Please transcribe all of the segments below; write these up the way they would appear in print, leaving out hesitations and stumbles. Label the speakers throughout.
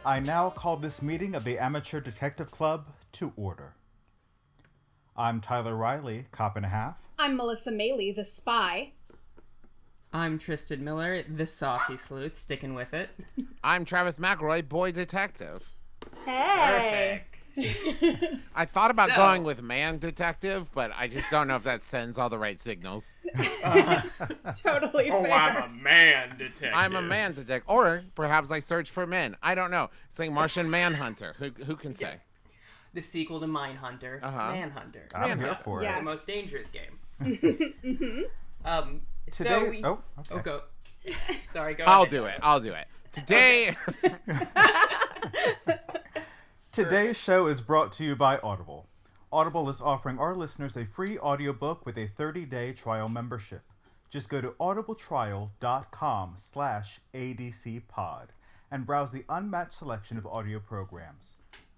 Speaker 1: I now call this meeting of the Amateur Detective Club to order. I'm Tyler Riley, cop and a half.
Speaker 2: I'm Melissa Meli, the spy.
Speaker 3: I'm Tristan Miller, the saucy sleuth, sticking with it.
Speaker 4: I'm Travis McElroy, boy detective.
Speaker 2: Hey!
Speaker 3: Perfect.
Speaker 4: I thought about going with man detective, but I just don't know if that sends all the right signals.
Speaker 2: Totally fair.
Speaker 3: Oh, I'm a man detective.
Speaker 4: I'm a man detective. Or perhaps I search for men. I don't know. It's like Martian Manhunter. Who can say?
Speaker 3: The sequel to Mindhunter, Manhunter.
Speaker 1: I'm here for it.
Speaker 2: Yes.
Speaker 3: The most dangerous game.
Speaker 1: Today,
Speaker 3: go. Sorry, go
Speaker 4: I'll
Speaker 3: ahead.
Speaker 4: do it. Today...
Speaker 1: Today's show is brought to you by Audible. Audible is offering our listeners a free audiobook with a 30-day trial membership. Just go to audibletrial.com/adcpod and browse the unmatched selection of audio programs.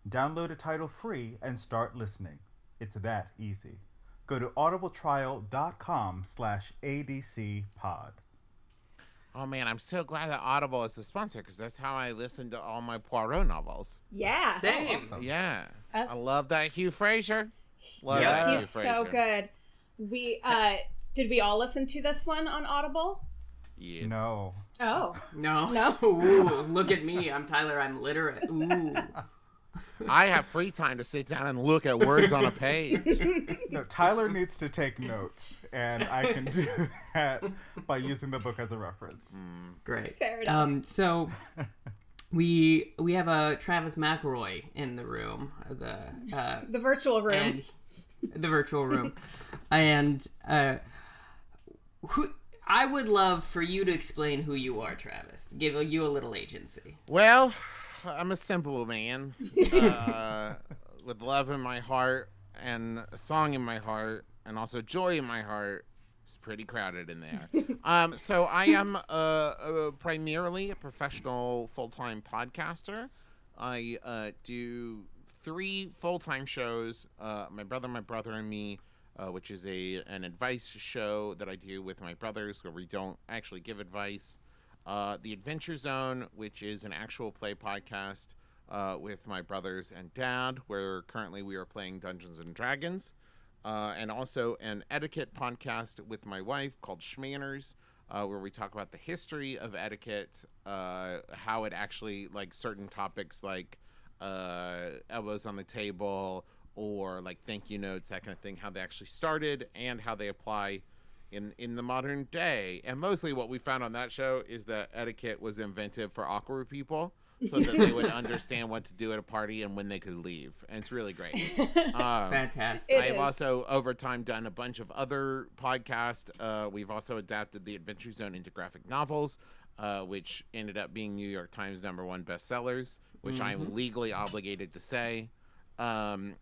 Speaker 1: Download a title free and start listening. It's that easy. Go to audibletrial.com/adcpod.
Speaker 4: Oh, man, I'm so glad that Audible is the sponsor, because that's how I listen to all my Poirot novels.
Speaker 2: Yeah.
Speaker 3: Same.
Speaker 1: Awesome.
Speaker 4: Yeah. I love that Hugh Fraser. Love
Speaker 3: Yeah.
Speaker 4: that Hugh
Speaker 2: He's
Speaker 4: Fraser.
Speaker 2: so good. We, did we all listen to this one on Audible?
Speaker 4: Yes.
Speaker 1: No.
Speaker 2: Oh.
Speaker 3: No.
Speaker 2: No?
Speaker 3: Ooh, look at me. I'm Tyler. I'm literate. Ooh.
Speaker 4: I have free time to sit down and look at words on a page.
Speaker 1: No, Tyler needs to take notes, and I can do that by using the book as a reference.
Speaker 3: Great.
Speaker 2: Fair enough.
Speaker 3: So we have a Travis McElroy in the room.
Speaker 2: The virtual room.
Speaker 3: And the virtual room. And I would love for you to explain who you are, Travis. Give you a little agency.
Speaker 4: Well, I'm a simple man with love in my heart and a song in my heart and also joy in my heart. It's pretty crowded in there. So I am primarily a professional full-time podcaster. I do 3 full-time shows, My Brother, and Me, which is an advice show that I do with my brothers where we don't actually give advice. The Adventure Zone, which is an actual play podcast with my brothers and dad, where currently we are playing Dungeons and Dragons. And also an etiquette podcast with my wife called Schmanners, where we talk about the history of etiquette, how it actually, like certain topics like elbows on the table or like thank you notes, that kind of thing, how they actually started and how they apply in the modern day. And mostly what we found on that show is that etiquette was invented for awkward people so that they would understand what to do at a party and when they could leave. And it's really great.
Speaker 3: Fantastic.
Speaker 4: I've also over time done a bunch of other podcasts. We've also adapted the Adventure Zone into graphic novels, which ended up being New York Times #1 bestsellers, which I'm legally obligated to say.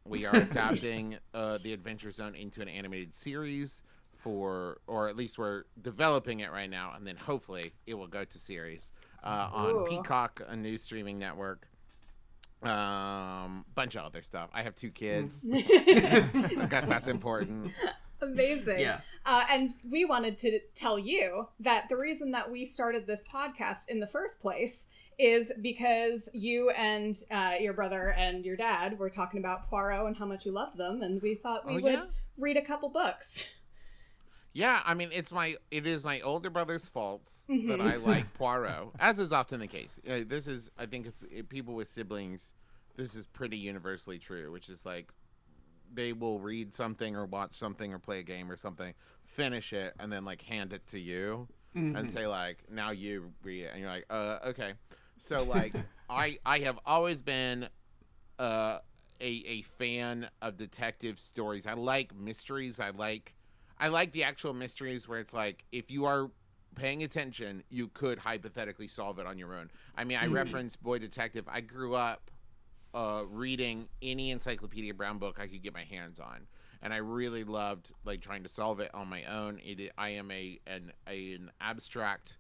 Speaker 4: We are adapting the Adventure Zone into an animated series or at least we're developing it right now, and then hopefully it will go to series on Peacock, a new streaming network. Bunch of other stuff. I have 2 kids. I guess that's important.
Speaker 2: Amazing.
Speaker 3: Yeah.
Speaker 2: And we wanted to tell you that the reason that we started this podcast in the first place is because you and your brother and your dad were talking about Poirot and how much you loved them, and we thought we would read a couple books.
Speaker 4: Yeah, I mean, it is my older brother's fault that I like Poirot, as is often the case. This is, I think, if people with siblings, this is pretty universally true, which is like they will read something or watch something or play a game or something, finish it, and then like hand it to you and say like, now you read it, and you're like, okay. So like, I have always been a fan of detective stories. I like mysteries. I like the actual mysteries where it's like, if you are paying attention, you could hypothetically solve it on your own. I mean, I reference Boy Detective. I grew up reading any Encyclopedia Brown book I could get my hands on, and I really loved like trying to solve it on my own. I am an abstract,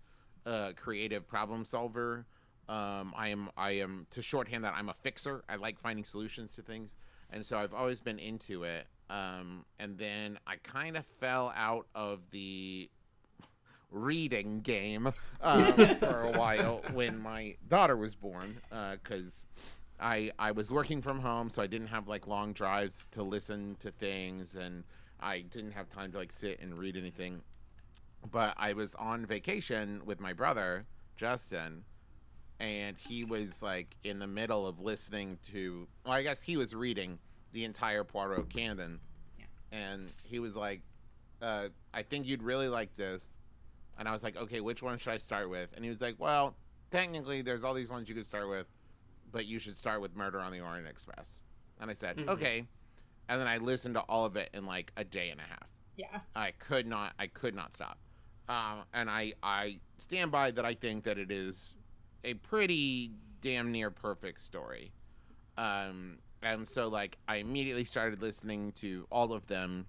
Speaker 4: creative problem solver. I am to shorthand that, I'm a fixer. I like finding solutions to things, and so I've always been into it. And then I kind of fell out of the reading game for a while when my daughter was born, because I was working from home, so I didn't have like long drives to listen to things, and I didn't have time to like sit and read anything. But I was on vacation with my brother, Justin, and he was like in the middle of listening to, well, I guess he was reading the entire Poirot canon. Yeah. And he was like, I think you'd really like this. And I was like, okay, which one should I start with? And he was like, well, technically there's all these ones you could start with, but you should start with Murder on the Orient Express. And I said, okay. And then I listened to all of it in like a day and a half.
Speaker 2: Yeah. I
Speaker 4: could not stop. And I stand by that. I think that it is a pretty damn near perfect story. And so like I immediately started listening to all of them.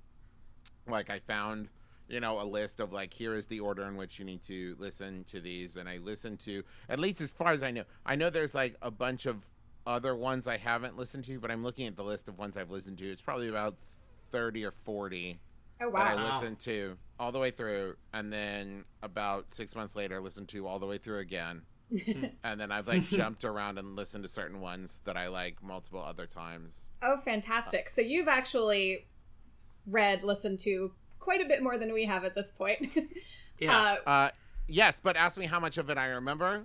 Speaker 4: Like I found, a list of like, here is the order in which you need to listen to these. And I listened to, at least as far as I know there's like a bunch of other ones I haven't listened to, but I'm looking at the list of ones I've listened to. It's probably about 30 or 40 that I listened to all the way through. And then about 6 months later, listened to all the way through again. And then I've like jumped around and listened to certain ones that I like multiple other times.
Speaker 2: Oh, fantastic. So you've actually listened to quite a bit more than we have at this point.
Speaker 3: Yeah.
Speaker 4: Yes, but ask me how much of it I remember.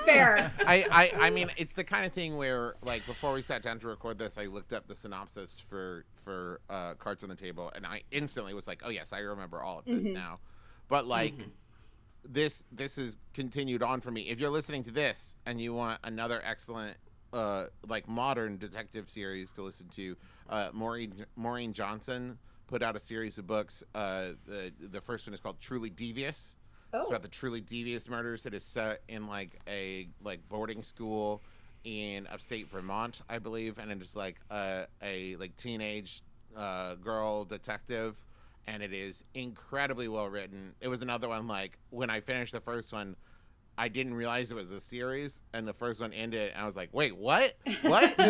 Speaker 2: Fair.
Speaker 4: I mean, it's the kind of thing where, like, before we sat down to record this, I looked up the synopsis for Cards on the Table, and I instantly was like, oh, yes, I remember all of this now. But, like, this has continued on for me. If you're listening to this and you want another excellent, like, modern detective series to listen to, Maureen Johnson put out a series of books. The first one is called Truly Devious. It's about the Truly Devious murders. It is set in like a boarding school in upstate Vermont, I believe, and it is like a like teenage girl detective, and it is incredibly well written. It was another one, like, when I finished the first one, I didn't realize it was a series, and the first one ended, and I was like, wait, what?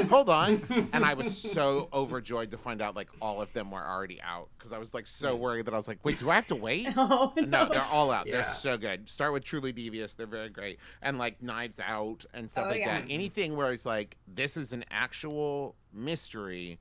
Speaker 4: Hold on. And I was so overjoyed to find out, like, all of them were already out, because I was, like, so worried that I was like, wait, do I have to wait?
Speaker 2: Oh, no.
Speaker 4: No, they're all out.
Speaker 3: Yeah.
Speaker 4: They're so good. Start with Truly Devious. They're very great. And, like, Knives Out and stuff like that. Anything where it's like, this is an actual mystery.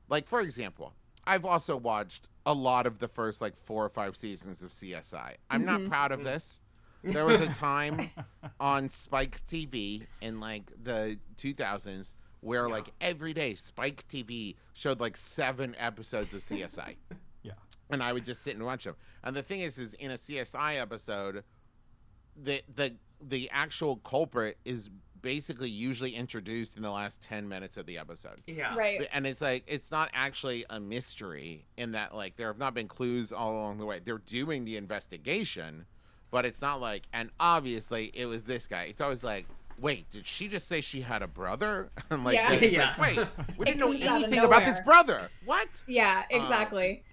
Speaker 4: Like, for example, I've also watched a lot of the first, like, 4 or 5 seasons of CSI. I'm not proud of this. There was a time on Spike TV in like the 2000s where like every day Spike TV showed like 7 episodes of CSI.
Speaker 1: Yeah.
Speaker 4: And I would just sit and watch them. And the thing is in a CSI episode, the actual culprit is basically usually introduced in the last 10 minutes of the episode.
Speaker 3: Yeah.
Speaker 2: Right.
Speaker 4: And it's like, it's not actually a mystery in that like there have not been clues all along the way. They're doing the investigation. But it's not like, and obviously it was this guy. It's always like, wait, did she just say she had a brother? I'm like, like, wait, we didn't know anything about this brother. What?
Speaker 2: Yeah, exactly.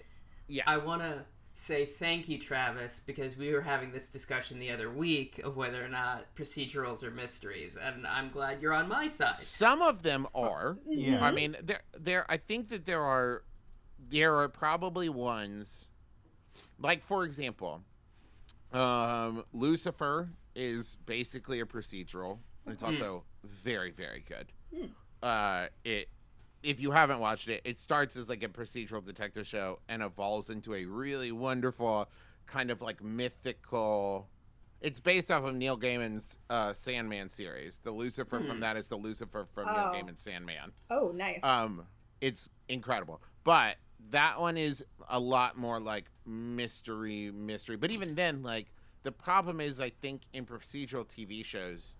Speaker 4: Yes.
Speaker 3: I want to say thank you, Travis, because we were having this discussion the other week of whether or not procedurals are mysteries, and I'm glad you're on my side.
Speaker 4: Some of them are.
Speaker 1: Yeah.
Speaker 4: I mean, I think that there are probably ones, like, for example, Lucifer is basically a procedural. It's also very, very good. If you haven't watched it, it starts as like a procedural detective show and evolves into a really wonderful kind of like mythical. It's based off of Neil Gaiman's Sandman series. The Lucifer from that is the Lucifer from Neil Gaiman's Sandman.
Speaker 2: Oh, nice.
Speaker 4: It's incredible. But that one is a lot more like mystery. But even then, like, the problem is, I think, in procedural TV shows,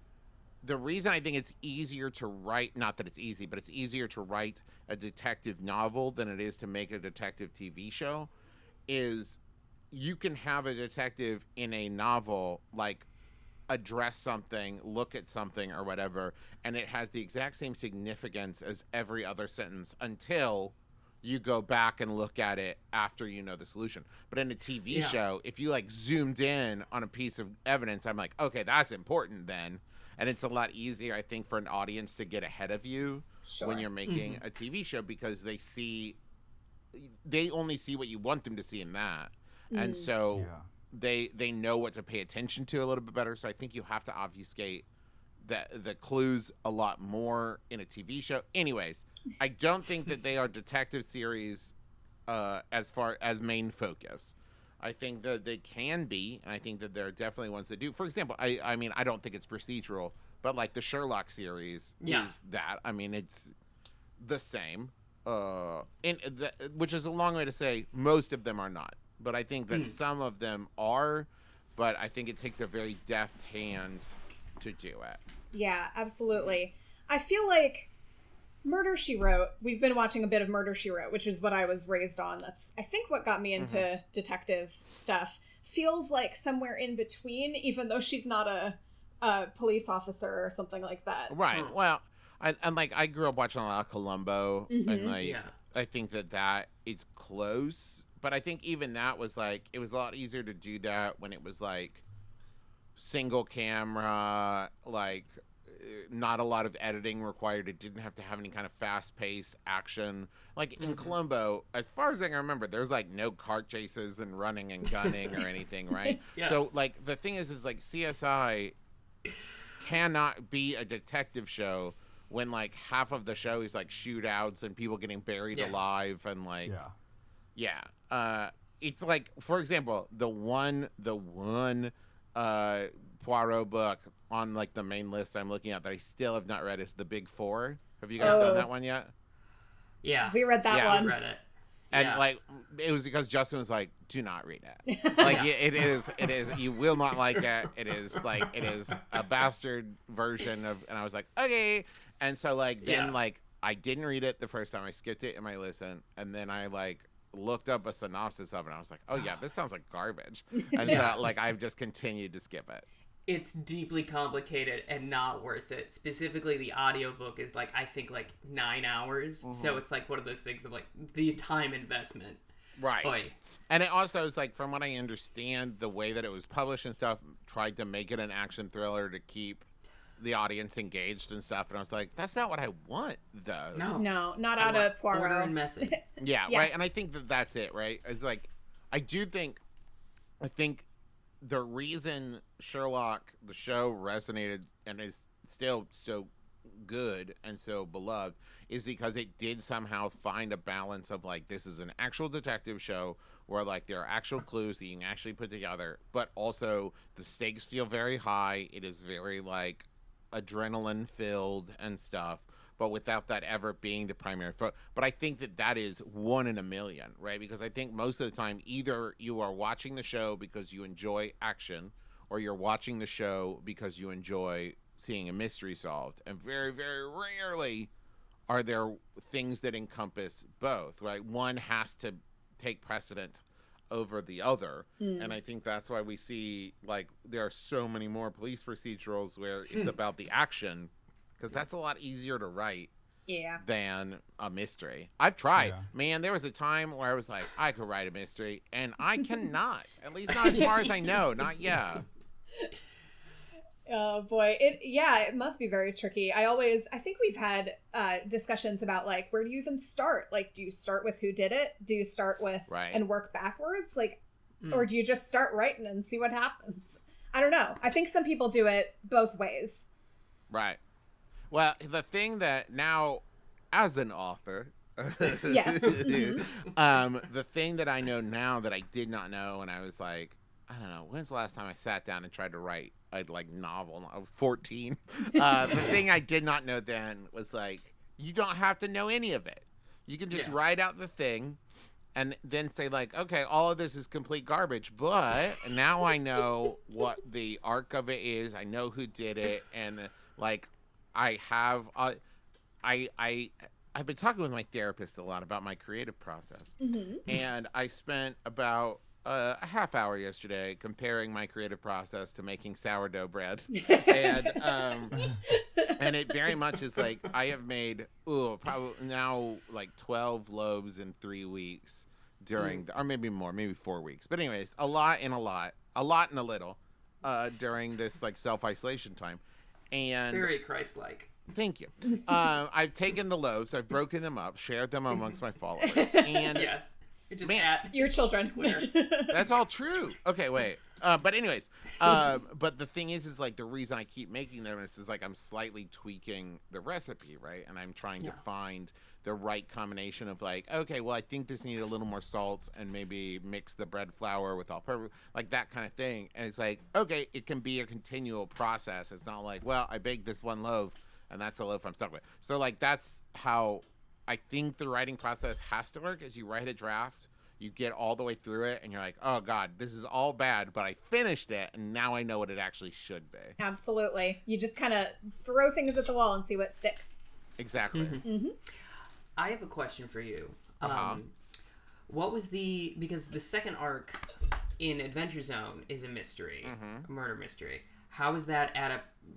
Speaker 4: the reason I think it's easier to write, not that it's easy, but it's easier to write a detective novel than it is to make a detective TV show, is you can have a detective in a novel, like, address something, look at something or whatever, and it has the exact same significance as every other sentence until you go back and look at it after you know the solution. But in a TV show, if you like zoomed in on a piece of evidence, I'm like, okay, that's important then. And it's a lot easier, I think, for an audience to get ahead of you when you're making a TV show, because they only see what you want them to see in that. And so they know what to pay attention to a little bit better. So I think you have to obfuscate the clues a lot more in a TV show. Anyways, I don't think that they are detective series as far as main focus. I think that they can be, and I think that there are definitely ones that do. For example, I mean, I don't think it's procedural, but like the Sherlock series is that. I mean, it's the same, which is a long way to say most of them are not. But I think that some of them are, but I think it takes a very deft hand to do it.
Speaker 2: Yeah, absolutely. I feel like Murder, She Wrote, we've been watching a bit of Murder, She Wrote, which is what I was raised on. That's, I think, what got me into detective stuff. Feels like somewhere in between, even though she's not a police officer or something like that.
Speaker 4: Right. Well, I grew up watching a lot of Columbo, and I think that is close. But I think even that was like, it was a lot easier to do that when it was like single camera, like not a lot of editing required. It didn't have to have any kind of fast-paced action. Like in Columbo, as far as I can remember, there's like no car chases and running and gunning or anything, right? So like the thing is like CSI cannot be a detective show when like half of the show is like shootouts and people getting buried alive and like it's like, for example, the one Poirot book on like the main list I'm looking at that I still have not read is The Big Four. Have you guys done that one yet?
Speaker 3: Yeah,
Speaker 2: we read that one.
Speaker 3: We read it.
Speaker 4: And like it was because Justin was like, "Do not read it. Like it is. You will not like it. It is a bastard version of." And I was like, "Okay." And so like then like I didn't read it the first time. I skipped it in my listen, and then I like looked up a synopsis of it. And I was like, "Oh yeah, this sounds like garbage." And so like I've just continued to skip it.
Speaker 3: It's deeply complicated and not worth it. Specifically, the audiobook is like, I think like 9 hours. So it's like one of those things of like the time investment.
Speaker 4: Right.
Speaker 3: Oy.
Speaker 4: And it also is like, from what I understand, the way that it was published and stuff, tried to make it an action thriller to keep the audience engaged and stuff. And I was like, that's not what I want, though.
Speaker 2: No, not out of Poirot.
Speaker 3: Order and method.
Speaker 4: Yeah, right. And I think that's it, right? It's like, I think the reason Sherlock, the show, resonated and is still so good and so beloved is because it did somehow find a balance of like, this is an actual detective show where like there are actual clues that you can actually put together, but also the stakes feel very high. It is very like adrenaline filled and stuff, but without that ever being the primary focus. But I think that is 1 in a million, right? Because I think most of the time, either you are watching the show because you enjoy action, or you're watching the show because you enjoy seeing a mystery solved. And very, very rarely are there things that encompass both, right? One has to take precedent over the other. And I think that's why we see, like, there are so many more police procedurals where it's about the action, because that's a lot easier to write than a mystery. I've tried. Man, there was a time where I was like, I could write a mystery, and I cannot. At least not as far as I know. Not yet.
Speaker 2: Oh boy, it must be very tricky. I think we've had discussions about like, where do you even start? Like, do you start with who did it? Do you start with and work backwards? Like, or do you just start writing and see what happens? I don't know. I think some people do it both ways.
Speaker 4: Right. Well, the thing that now, as an author,
Speaker 2: yes,
Speaker 4: the thing that I know now that I did not know, and I was like, I don't know, when's the last time I sat down and tried to write a like novel? I was 14. The thing I did not know then was like, you don't have to know any of it. You can just write out the thing and then say like, okay, all of this is complete garbage, but now I know what the arc of it is. I know who did it, and like, I've been talking with my therapist a lot about my creative process, and I spent about a half hour yesterday comparing my creative process to making sourdough bread, and it very much is like I have made probably now like 12 loaves in 3 weeks during, or maybe more, maybe 4 weeks, but anyways, a lot and a little during this like self-isolation time. And
Speaker 3: very Christ-like.
Speaker 4: Thank you. I've taken the loaves, I've broken them up, shared them amongst my followers, and
Speaker 3: Just
Speaker 4: Man.
Speaker 3: at
Speaker 2: Your children.
Speaker 3: Twitter.
Speaker 4: That's all true. Okay, wait. But anyways, but the thing is like the reason I keep making them is like I'm slightly tweaking the recipe, right? And I'm trying to find the right combination of like, okay, well, I think this needed a little more salt and maybe mix the bread flour with all purpose, like that kind of thing. And it's like, okay, it can be a continual process. It's not like, well, I baked this one loaf and that's the loaf I'm stuck with. So like that's how I think the writing process has to work. Is you write a draft, you get all the way through it, and you're like, oh God, this is all bad, but I finished it, and now I know what it actually should be.
Speaker 2: Absolutely. You just kind of throw things at the wall and see what sticks.
Speaker 4: Exactly.
Speaker 2: Mm-hmm.
Speaker 3: I have a question for you. What was because the second arc in Adventure Zone is a mystery, a murder mystery. How is that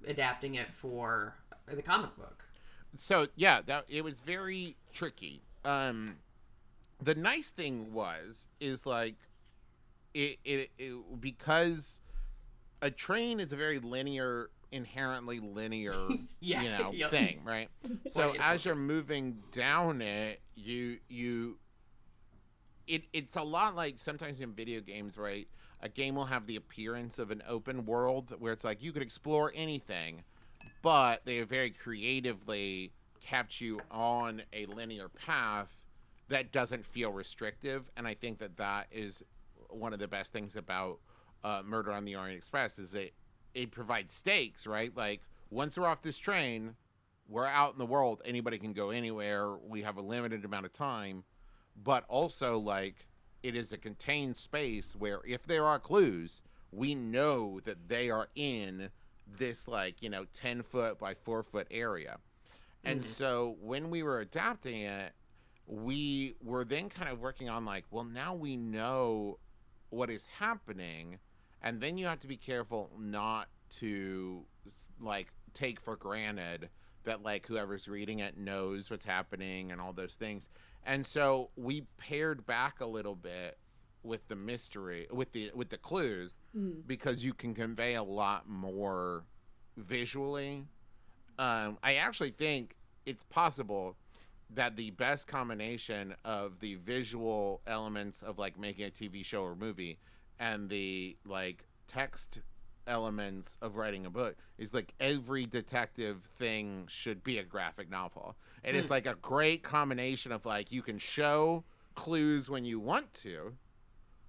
Speaker 3: adapting it for the comic book?
Speaker 4: So yeah, it was very tricky. The nice thing is like it because a train is a very inherently linear thing, right? So as you're moving down it, it's a lot like sometimes in video games, right? A game will have the appearance of an open world where it's like you could explore anything, but they very creatively kept you on a linear path that doesn't feel restrictive. And I think that is one of the best things about Murder on the Orient Express is it provides stakes, right? Like once we're off this train, we're out in the world. Anybody can go anywhere. We have a limited amount of time, but also like it is a contained space where if there are clues, we know that they are in this 10-foot by 4-foot area. And so when we were adapting it, we were then kind of working on like, well, now we know what is happening. And then you have to be careful not to like take for granted that like whoever's reading it knows what's happening and all those things. And so we pared back a little bit with the mystery, with the clues, because you can convey a lot more visually. I actually think it's possible that the best combination of the visual elements of like making a TV show or movie and the like text elements of writing a book is like every detective thing should be a graphic novel. It is like a great combination of like you can show clues when you want to,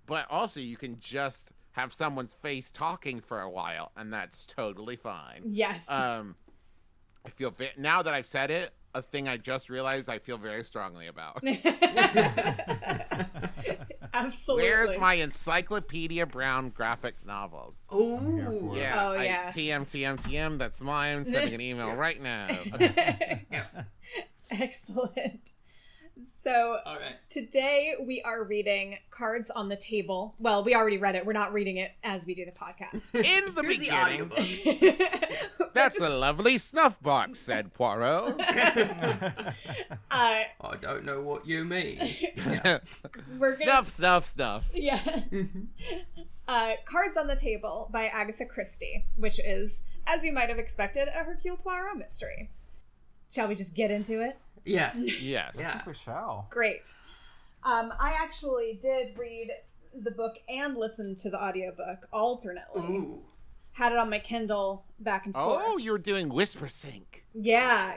Speaker 4: but also you can just have someone's face talking for a while and that's totally fine.
Speaker 2: Yes.
Speaker 4: I feel now that I've said it, a thing I just realized I feel very strongly about.
Speaker 2: Absolutely.
Speaker 4: Where's my Encyclopedia Brown graphic novels?
Speaker 3: Ooh.
Speaker 4: Yeah.
Speaker 2: Oh, yeah.
Speaker 4: TM, that's mine. Sending an email right now.
Speaker 2: Excellent. So today we are reading Cards on the Table. Well, we already read it. We're not reading it as we do the podcast.
Speaker 4: In the
Speaker 3: Here's
Speaker 4: beginning.
Speaker 3: the audiobook.
Speaker 4: That's a lovely snuff box, said Poirot.
Speaker 3: I don't know what you mean.
Speaker 2: We're gonna...
Speaker 4: Snuff.
Speaker 2: Yeah. Cards on the Table by Agatha Christie, which is, as you might have expected, a Hercule Poirot mystery. Shall we just get into it?
Speaker 3: Yeah.
Speaker 4: Yes.
Speaker 1: I think we shall.
Speaker 2: Great. I actually did read the book and listen to the audiobook alternately.
Speaker 3: Ooh.
Speaker 2: Had it on my Kindle back and forth.
Speaker 4: Oh, you were doing Whisper Sync.
Speaker 2: Yeah.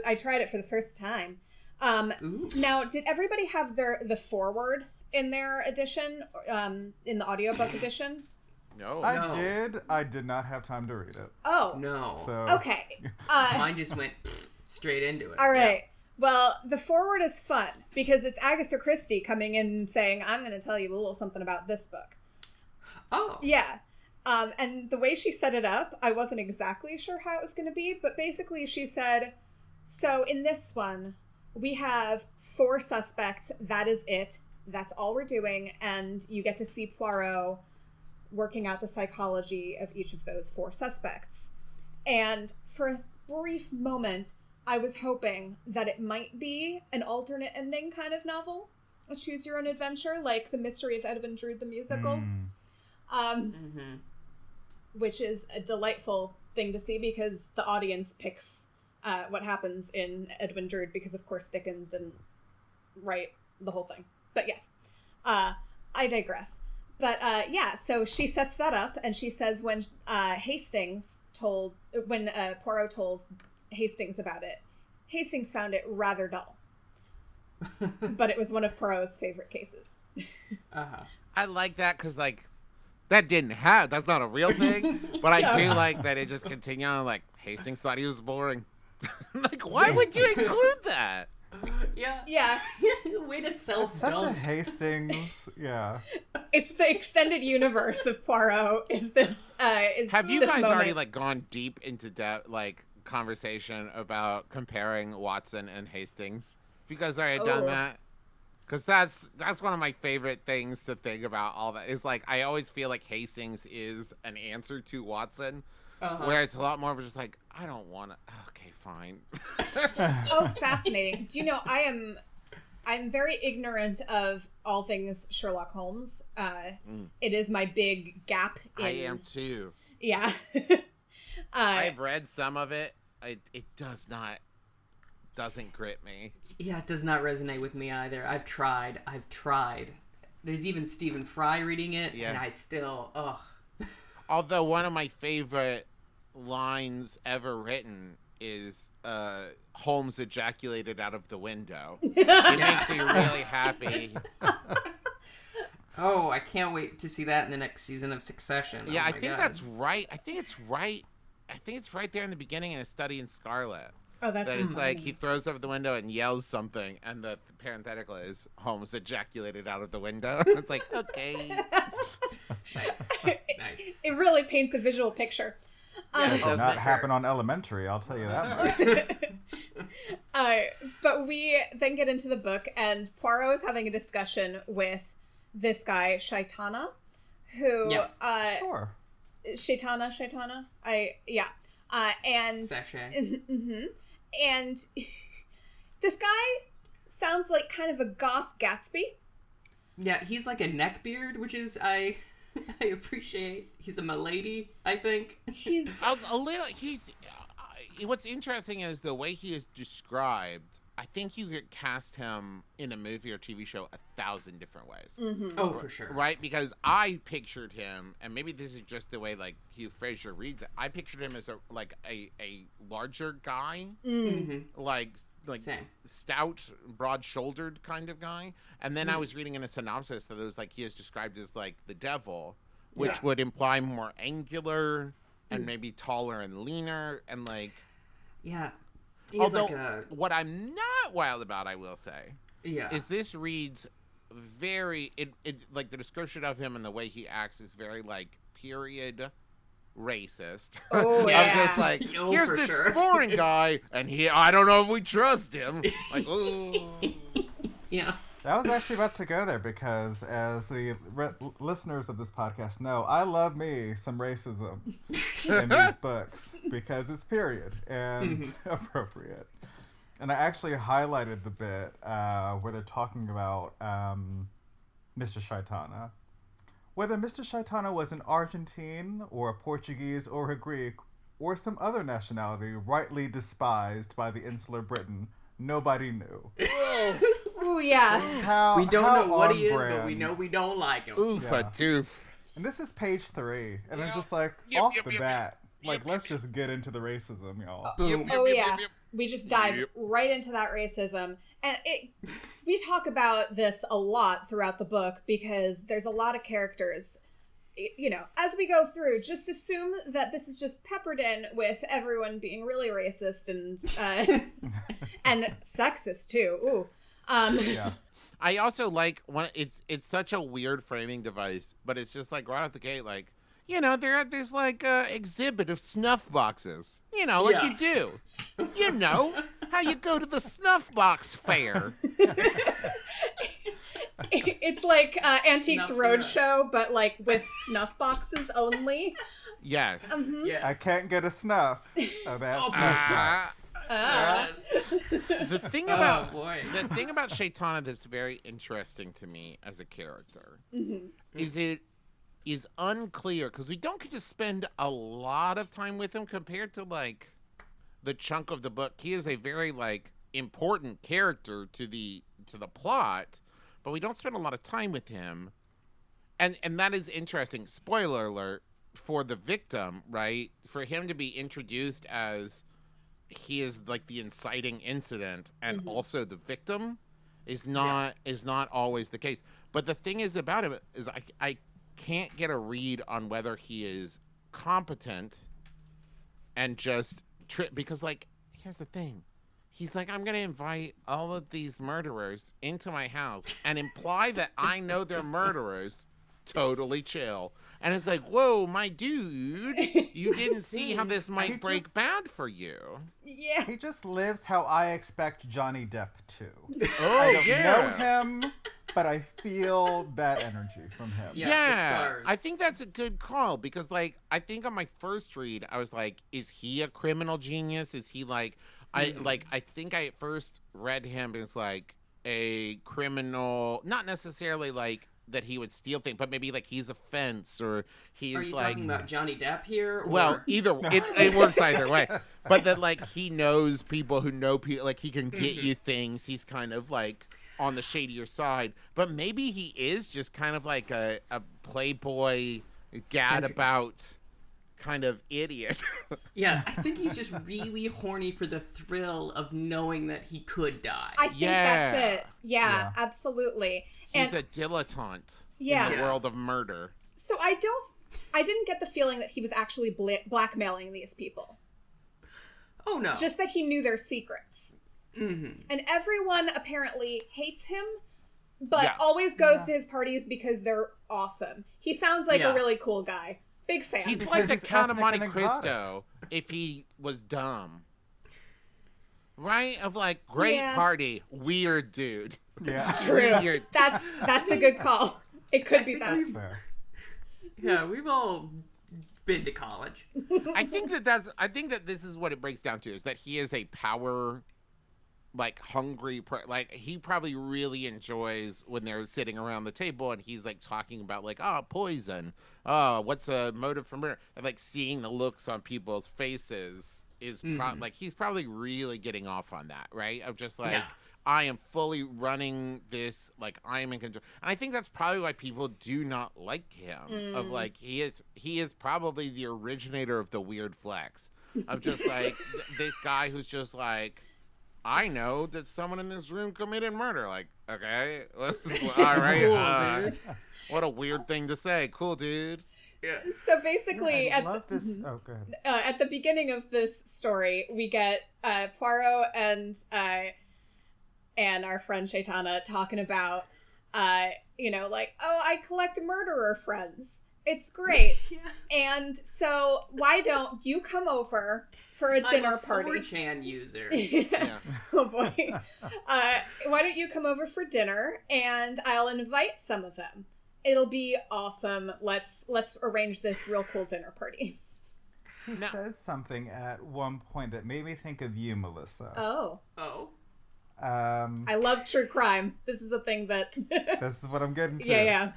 Speaker 2: I tried it for the first time. Now, did everybody have the foreword in their edition, in the audiobook edition?
Speaker 4: No.
Speaker 1: I did. I did not have time to read it.
Speaker 2: Oh.
Speaker 3: No.
Speaker 1: So
Speaker 2: Okay.
Speaker 3: Mine just went straight into it.
Speaker 2: All right. Well, the foreword is fun because it's Agatha Christie coming in and saying, I'm going to tell you a little something about this book.
Speaker 3: Oh.
Speaker 2: Yeah. And the way she set it up, I wasn't exactly sure how it was going to be, but basically she said, so in this one, we have 4 suspects. That is it. That's all we're doing. And you get to see Poirot working out the psychology of each of those 4 suspects. And for a brief moment, I was hoping that it might be an alternate ending kind of novel, a choose your own adventure, like The Mystery of Edwin Drood the musical, which is a delightful thing to see because the audience picks what happens in Edwin Drood because, of course, Dickens didn't write the whole thing. But yes. I digress. But yeah, so she sets that up, and she says when Poirot told Hastings about it, Hastings found it rather dull. But it was one of Poirot's favorite cases.
Speaker 4: I like that because, like, that didn't happen. That's not a real thing. But I do like that it just continued on, like, Hastings thought he was boring. Like, why would you include that?
Speaker 3: Yeah. Way to self-dunk.
Speaker 1: Such a Hastings, yeah.
Speaker 2: It's the extended universe of Poirot.
Speaker 4: Have you
Speaker 2: this
Speaker 4: guys
Speaker 2: moment.
Speaker 4: already, like, gone deep into like conversation about comparing Watson and Hastings? Have you guys already done that? Because that's one of my favorite things to think about. All that is, like, I always feel like Hastings is an answer to Watson, where it's a lot more of just like, I don't want to. Okay, fine.
Speaker 2: Oh, fascinating. Do you know, I'm very ignorant of all things Sherlock Holmes. It is my big gap in...
Speaker 4: I am too.
Speaker 2: Yeah.
Speaker 4: I've read some of it. It doesn't grip me.
Speaker 3: Yeah, it does not resonate with me either. I've tried. There's even Stephen Fry reading it, and I still,
Speaker 4: Although one of my favorite lines ever written is Holmes ejaculated out of the window. It makes me really happy.
Speaker 3: Oh, I can't wait to see that in the next season of Succession.
Speaker 4: Yeah,
Speaker 3: I
Speaker 4: think that's right. I think it's right there in the beginning in A Study in Scarlet.
Speaker 2: Oh, that's
Speaker 4: that it's like he throws up the window and yells something, and the parenthetical is Holmes ejaculated out of the window. It's like, okay.
Speaker 3: Nice.
Speaker 2: It really paints a visual picture.
Speaker 1: It does not happen on Elementary, I'll tell you that much.
Speaker 2: But we then get into the book, and Poirot is having a discussion with this guy, Shaitana, who...
Speaker 1: Sure.
Speaker 2: Shaitana? And...
Speaker 3: Sachet.
Speaker 2: Mm-hmm. And this guy sounds like kind of a goth Gatsby.
Speaker 3: Yeah, he's like a neckbeard, which is... I appreciate. He's a milady, I think.
Speaker 2: He's
Speaker 4: a little. What's interesting is the way he is described. I think you could cast him in a movie or TV show 1,000 different ways.
Speaker 2: Mm-hmm.
Speaker 3: Oh, for sure.
Speaker 4: Right? Because I pictured him, and maybe this is just the way like Hugh Fraser reads it. I pictured him as a larger guy, like
Speaker 3: Same.
Speaker 4: stout, broad-shouldered kind of guy. And then I was reading in a synopsis that it was like he is described as like the devil, which would imply more angular and maybe taller and leaner and like.
Speaker 3: Yeah.
Speaker 4: Although what I'm not wild about, I will say, is this reads very it like the description of him and the way he acts is very like period racist.
Speaker 2: Oh, yeah.
Speaker 4: I'm just like, here's this foreign guy, and I don't know if we trust him. Like, ooh.
Speaker 2: Yeah.
Speaker 1: I was actually about to go there because, as the listeners of this podcast know, I love me some racism in these books because it's period and appropriate. And I actually highlighted the bit where they're talking about Mr. Shaitana. Whether Mr. Shaitana was an Argentine or a Portuguese or a Greek or some other nationality rightly despised by the insular Britain, nobody knew.
Speaker 2: Ooh, yeah.
Speaker 3: We don't know what he is, but we know we don't like him.
Speaker 4: Oofa doof.
Speaker 1: And this is page 3, and it's just like, off the bat, let's just get into the racism, y'all.
Speaker 2: We just dive right into that racism. And we talk about this a lot throughout the book because there's a lot of characters, you know, as we go through, just assume that this is just peppered in with everyone being really racist and sexist too. Ooh.
Speaker 4: I also like when it's such a weird framing device, but it's just like right off the gate, like, you know, there's like a exhibit of snuff boxes, you know, like you do, you know, how you go to the snuff box fair.
Speaker 2: It's like Antiques Roadshow, but like with snuff boxes only.
Speaker 4: Yes.
Speaker 3: Yes.
Speaker 1: I can't get a snuff. Oh, that's snuff box.
Speaker 4: The thing about Shaitana that's very interesting to me as a character is it is unclear because we don't get to spend a lot of time with him compared to like the chunk of the book. He is a very like important character to the plot, but we don't spend a lot of time with him. And that is interesting. Spoiler alert for the victim, right? For him to be introduced as he is like the inciting incident and also the victim is not always the case. But the thing is about it is I can't get a read on whether he is competent and just because like here's the thing. He's like, I'm going to invite all of these murderers into my house and imply that I know they're murderers. Totally chill. And it's like, whoa, my dude, you didn't see how this might break bad for you.
Speaker 2: Yeah.
Speaker 1: He just lives how I expect Johnny Depp to.
Speaker 4: Oh,
Speaker 1: I don't know him, but I feel that energy from him.
Speaker 4: Yeah, I think that's a good call because, like, I think on my first read, I was like, is he a criminal genius? Is he like, I think I first read him as like a criminal, not necessarily like that he would steal things, but maybe like he's a fence or he's like. Are you
Speaker 3: talking about Johnny Depp here? Or...
Speaker 4: Well, either it works either way. But that like he knows people who know people, like he can get you things. He's kind of like on the shadier side, but maybe he is just kind of like a playboy gadabout kind of idiot.
Speaker 3: Yeah, I think he's just really horny for the thrill of knowing that he could die.
Speaker 2: I think that's it. Yeah, absolutely.
Speaker 4: He's a dilettante in the world of murder.
Speaker 2: So I didn't get the feeling that he was actually blackmailing these people.
Speaker 3: Oh, no.
Speaker 2: Just that he knew their secrets. Mm-hmm. And everyone apparently hates him, but always goes to his parties because they're awesome. He sounds like a really cool guy. Big fan.
Speaker 4: He's like the Count of Monte Cristo if he was dumb. Right? Of like, great party, weird dude.
Speaker 1: Yeah.
Speaker 2: True. Weird. That's a good call. It could be that.
Speaker 3: Yeah, we've all been to college.
Speaker 4: I think that this is what it breaks down to, is that he is a power, like, hungry, like, he probably really enjoys when they're sitting around the table and he's, like, talking about, like, poison. What's a motive for murder? And, like, seeing the looks on people's faces is, like, he's probably really getting off on that, right? Of just, like, I am fully running this, like, I am in control. And I think that's probably why people do not like him. Of, like, he is probably the originator of the weird flex. Of just, like, this guy who's just, like, I know that someone in this room committed murder. Like, okay, all right. Cool, what a weird thing to say. Cool, dude.
Speaker 3: Yeah.
Speaker 2: So basically,
Speaker 1: I love this. Oh, go ahead.
Speaker 2: At the beginning of this story, we get Poirot and our friend Shaitana talking about, like, I collect murderer friends. It's great. And so why don't you come over for a dinner party?
Speaker 3: I'm a 4chan user.
Speaker 2: Oh boy. Why don't you come over for dinner and I'll invite some of them. It'll be awesome. Let's arrange this real cool dinner party.
Speaker 1: He says something at one point that made me think of you, Melissa.
Speaker 2: Oh.
Speaker 1: I
Speaker 2: love true crime. This is a thing that...
Speaker 1: This is what I'm getting to.
Speaker 2: Yeah.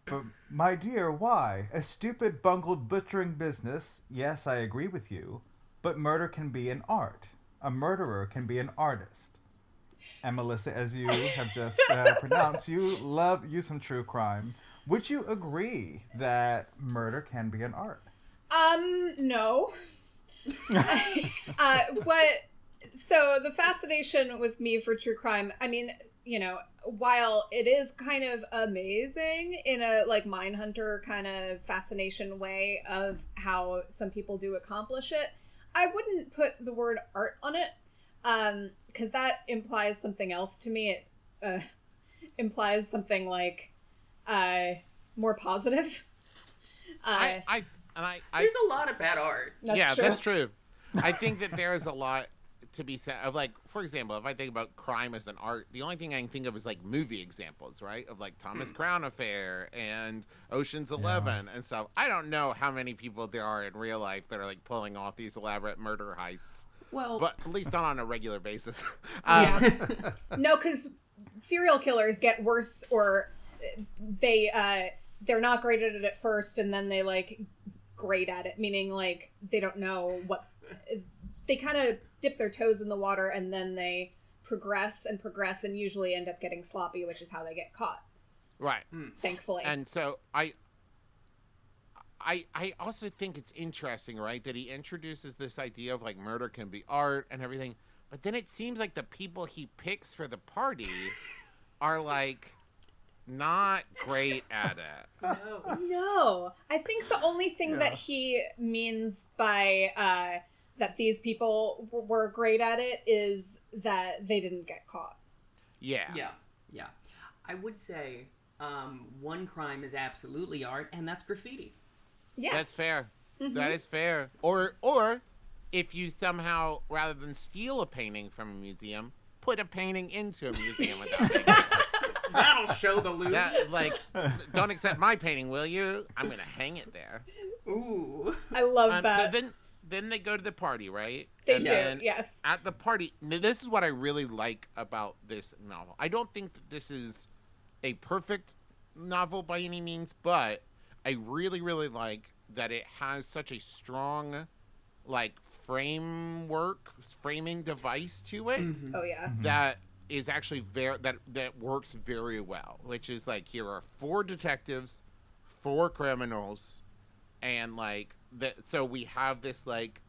Speaker 1: But, my dear, why? A stupid, bungled butchering business. Yes, I agree with you. But murder can be an art. A murderer can be an artist. And Melissa, as you have just pronounced, you some true crime. Would you agree that murder can be an art?
Speaker 2: No. So the fascination with me for true crime, I mean, while it is kind of amazing in a like Mindhunter kind of fascination way of how some people do accomplish it, I wouldn't put the word art on it, because that implies something else to me. It implies something like more positive.
Speaker 3: There's a lot of bad art.
Speaker 4: That's true. I think that there is a lot to be said of, like, for example, if I think about crime as an art, the only thing I can think of is like movie examples, right? Of like Thomas Crown Affair and Ocean's 11 and stuff. I don't know how many people there are in real life that are like pulling off these elaborate murder heists.
Speaker 3: Well,
Speaker 4: but at least not on a regular basis.
Speaker 2: No, because serial killers get worse, or they're not great at it at first, and then they like great at it, meaning like they don't know what. They kind of dip their toes in the water and then they progress and usually end up getting sloppy, which is how they get caught.
Speaker 4: Right.
Speaker 2: Thankfully.
Speaker 4: And so I also think it's interesting, right, that he introduces this idea of like murder can be art and everything, but then it seems like the people he picks for the party are like not great at it.
Speaker 2: No. I think the only thing that he means by that these people were great at it is that they didn't get caught.
Speaker 3: Yeah. I would say one crime is absolutely art, and that's graffiti.
Speaker 2: Yes.
Speaker 4: That's fair. That is fair. Or if you somehow, rather than steal a painting from a museum, put a painting into a museum without being
Speaker 3: That'll show the loot.
Speaker 4: Don't accept my painting, will you? I'm gonna hang it there.
Speaker 2: Ooh. I love that.
Speaker 4: So then they go to the party, right?
Speaker 2: They do, yes.
Speaker 4: At the party, this is what I really like about this novel. I don't think that this is a perfect novel by any means, but I really, really like that it has such a strong, like, framing device to it.
Speaker 2: Oh, yeah.
Speaker 4: That is actually that works very well, which is like, here are 4 detectives, 4 criminals, and like so we have this like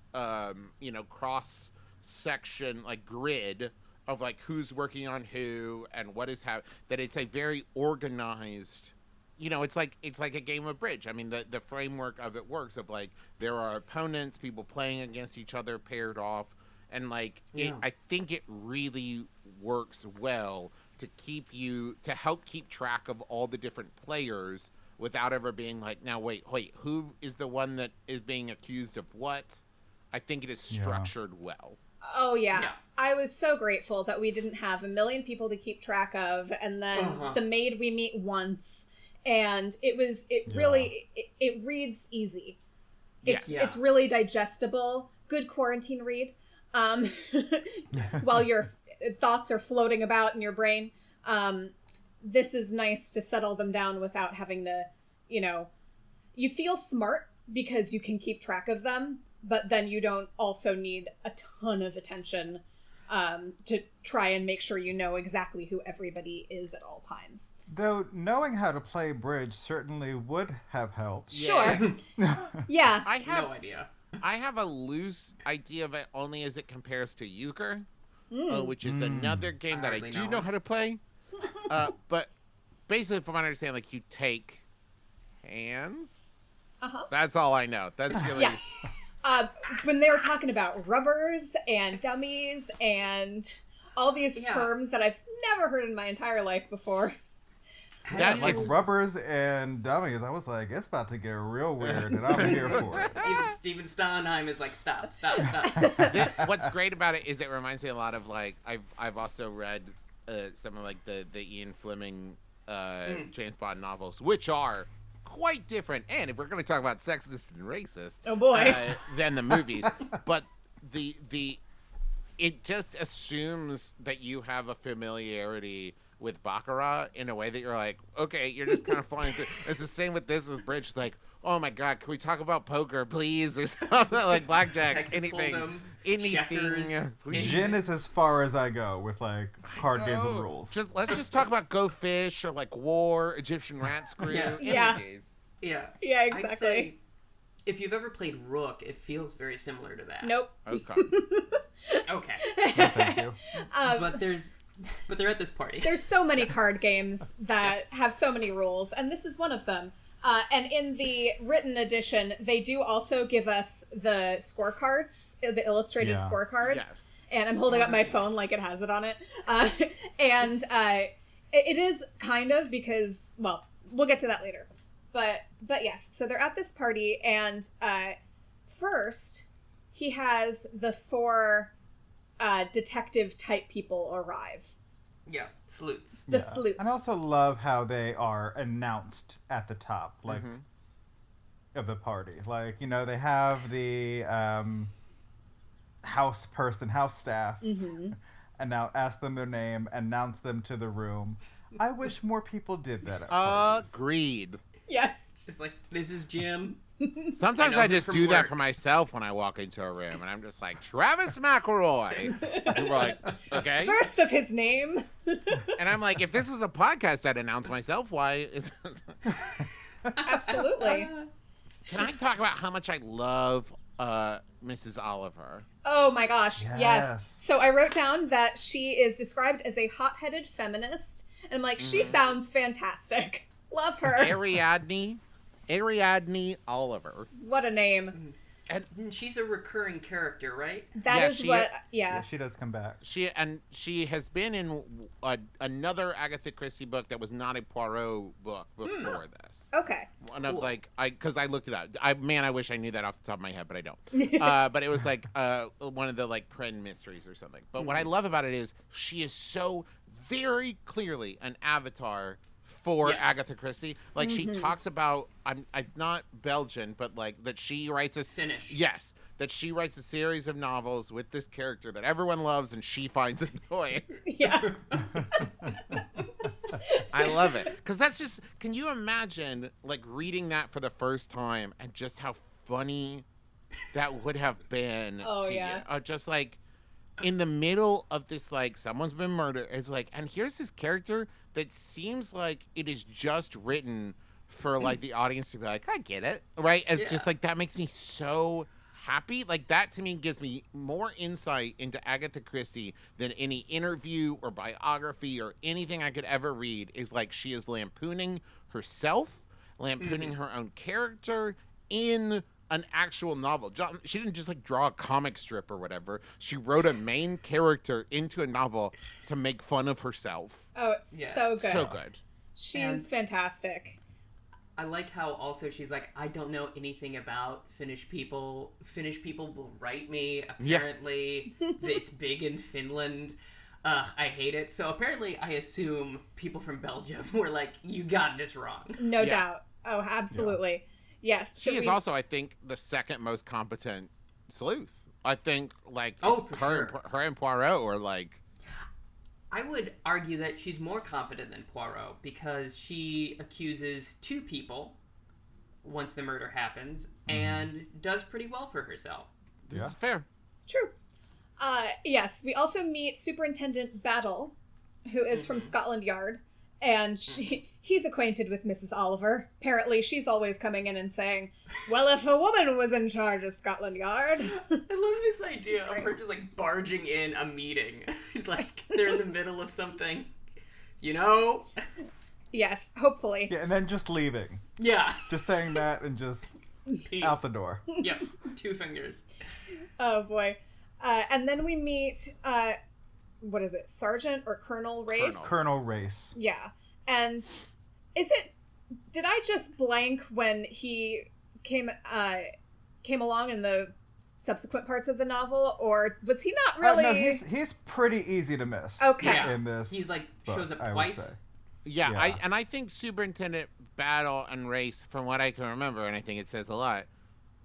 Speaker 4: cross section like grid of like who's working on who and what is how, that it's a very organized, it's like a game of bridge. I mean, the framework of it works, of like there are opponents, people playing against each other paired off, and like I think it really works well to help keep track of all the different players without ever being like, now wait, who is the one that is being accused of what? I think it is structured well.
Speaker 2: Oh, yeah. I was so grateful that we didn't have a million people to keep track of, and then the maid we meet once, and it reads easy. It's really digestible. Good quarantine read. While your thoughts are floating about in your brain. This is nice to settle them down without having to, you feel smart because you can keep track of them, but then you don't also need a ton of attention to try and make sure you know exactly who everybody is at all times.
Speaker 1: Though knowing how to play bridge certainly would have helped.
Speaker 2: Sure. Yeah.
Speaker 4: I have
Speaker 3: no idea.
Speaker 4: I have a loose idea of it only as it compares to euchre, which is another game that I do know how to play. But basically, from what I understand, like, you take hands. That's all I know. That's really.
Speaker 2: Yeah. When they were talking about rubbers and dummies and all these terms that I've never heard in my entire life before.
Speaker 1: Like rubbers and dummies, I was like, it's about to get real weird, and I'm here for it.
Speaker 3: Even Stephen Sondheim is like, stop.
Speaker 4: What's great about it is it reminds me a lot of, like, I've also read some of like the Ian Fleming James Bond novels, which are quite different, and if we're going to talk about sexist and racist,
Speaker 2: oh boy,
Speaker 4: than the movies, but it just assumes that you have a familiarity with Baccarat in a way that you're like, okay, you're just kind of flying through. It's the same with this with bridge, like, oh my god, can we talk about poker, please, or something like blackjack,
Speaker 3: Texas
Speaker 4: anything,
Speaker 3: checkers,
Speaker 4: please.
Speaker 1: Gin is as far as I go with like card games and rules.
Speaker 4: Let's just talk about Go Fish or like War, Egyptian Rat Screw.
Speaker 2: Yeah, exactly.
Speaker 3: I'd say if you've ever played Rook, it feels very similar to that.
Speaker 2: Nope.
Speaker 4: Okay.
Speaker 3: Okay.
Speaker 1: No, thank you.
Speaker 3: But they're at this party.
Speaker 2: There's so many card games that have so many rules, and this is one of them. And in the written edition, they do also give us the scorecards, the illustrated scorecards. Yes. And I'm holding up my phone like it has it on it. It is kind of because, well, we'll get to that later. But yes, so they're at this party, and first he has the 4 detective-type people arrive.
Speaker 3: Yeah, sleuths.
Speaker 2: The sleuths.
Speaker 1: And I also love how they are announced at the top, like, of the party. Like, they have the house staff, and now ask them their name, announce them to the room. I wish more people did that at parties.
Speaker 4: Agreed.
Speaker 2: Yes.
Speaker 3: It's like, this is Jim.
Speaker 4: Sometimes
Speaker 3: I know
Speaker 4: I
Speaker 3: him
Speaker 4: just
Speaker 3: from
Speaker 4: do that
Speaker 3: work.
Speaker 4: for myself when I walk into a room, and I'm just like, Travis McElroy. And we're like, okay.
Speaker 2: First of his name.
Speaker 4: And I'm like, if this was a podcast, I'd announce myself. Why is?
Speaker 2: Absolutely.
Speaker 4: Can I talk about how much I love Mrs. Oliver?
Speaker 2: Oh my gosh, yes.
Speaker 1: Yes.
Speaker 2: So I wrote down that she is described as a hot-headed feminist, and I'm like, she sounds fantastic. Love her.
Speaker 4: Ariadne Oliver.
Speaker 2: What a name.
Speaker 3: And she's a recurring character, right?
Speaker 2: That
Speaker 4: Yeah,
Speaker 2: is
Speaker 4: she-
Speaker 2: what,
Speaker 1: Yeah, she does come back.
Speaker 4: She has been in another Agatha Christie book that was not a Poirot book before this.
Speaker 2: Okay.
Speaker 4: One of because I looked it up. I wish I knew that off the top of my head, but I don't. But it was like one of the like Pren mysteries or something. But what I love about it is she is so very clearly an avatar for Agatha Christie. Like she talks about, it's not Belgian, but like that she writes a
Speaker 3: Finnish.
Speaker 4: Yes, that she writes a series of novels with this character that everyone loves and she finds annoying.
Speaker 2: Yeah.
Speaker 4: I love it because that's just. Can you imagine like reading that for the first time and just how funny that would have been?
Speaker 2: Oh,
Speaker 4: to
Speaker 2: yeah.
Speaker 4: you? Just like in the middle of this, like someone's been murdered. It's like, and here's this character that seems like it is just written for like the audience to be like, I get it, right? It's just like that makes me so happy. Like that to me gives me more insight into Agatha Christie than any interview or biography or anything I could ever read. Is like she is lampooning herself, lampooning her own character in an actual novel. She didn't just like draw a comic strip or whatever. She wrote a main character into a novel to make fun of herself.
Speaker 2: Oh, it's
Speaker 3: Yeah.
Speaker 2: so good.
Speaker 4: So good.
Speaker 2: She's
Speaker 3: And-
Speaker 2: fantastic.
Speaker 3: I like how also she's like, I don't know anything about Finnish people. Finnish people will write me. Apparently, it's big in Finland. I hate it. So apparently, I assume people from Belgium were like, you got this wrong.
Speaker 2: No
Speaker 4: Yeah.
Speaker 2: doubt. Oh, absolutely. Yes.
Speaker 4: She
Speaker 2: so
Speaker 4: is
Speaker 2: we-
Speaker 4: also, I think, the second most competent sleuth. I think, like,
Speaker 3: Oh, for
Speaker 4: her and Poirot are like,
Speaker 3: I would argue that she's more competent than Poirot because she accuses two people once the murder happens and does pretty well for herself.
Speaker 4: this
Speaker 1: Yeah.
Speaker 4: is fair.
Speaker 2: True. Yes, we also meet Superintendent Battle, who is from Scotland Yard, and he's acquainted with Mrs. Oliver. Apparently, she's always coming in and saying, well, if a woman was in charge of Scotland Yard.
Speaker 3: I love this idea of her just like barging in a meeting. Like they're in the middle of something. You know?
Speaker 2: Yes, hopefully.
Speaker 1: Yeah, and then just leaving.
Speaker 3: Yeah.
Speaker 1: Just saying that and just
Speaker 3: Peace.
Speaker 1: out the door.
Speaker 3: Yep. 2 fingers.
Speaker 2: Oh, boy. And then we meet, what is it, Sergeant or Colonel Race?
Speaker 1: Colonel Race.
Speaker 2: Yeah. And did I just blank when he came along in the subsequent parts of the novel, or was he not really?
Speaker 1: No, he's pretty easy to miss.
Speaker 2: Okay.
Speaker 3: Yeah.
Speaker 1: In this,
Speaker 3: He's like
Speaker 1: book,
Speaker 3: shows up
Speaker 1: I would
Speaker 3: twice.
Speaker 1: say.
Speaker 4: Yeah,
Speaker 1: Yeah.
Speaker 4: I think Superintendent Battle and Race, from what I can remember, and I think it says a lot,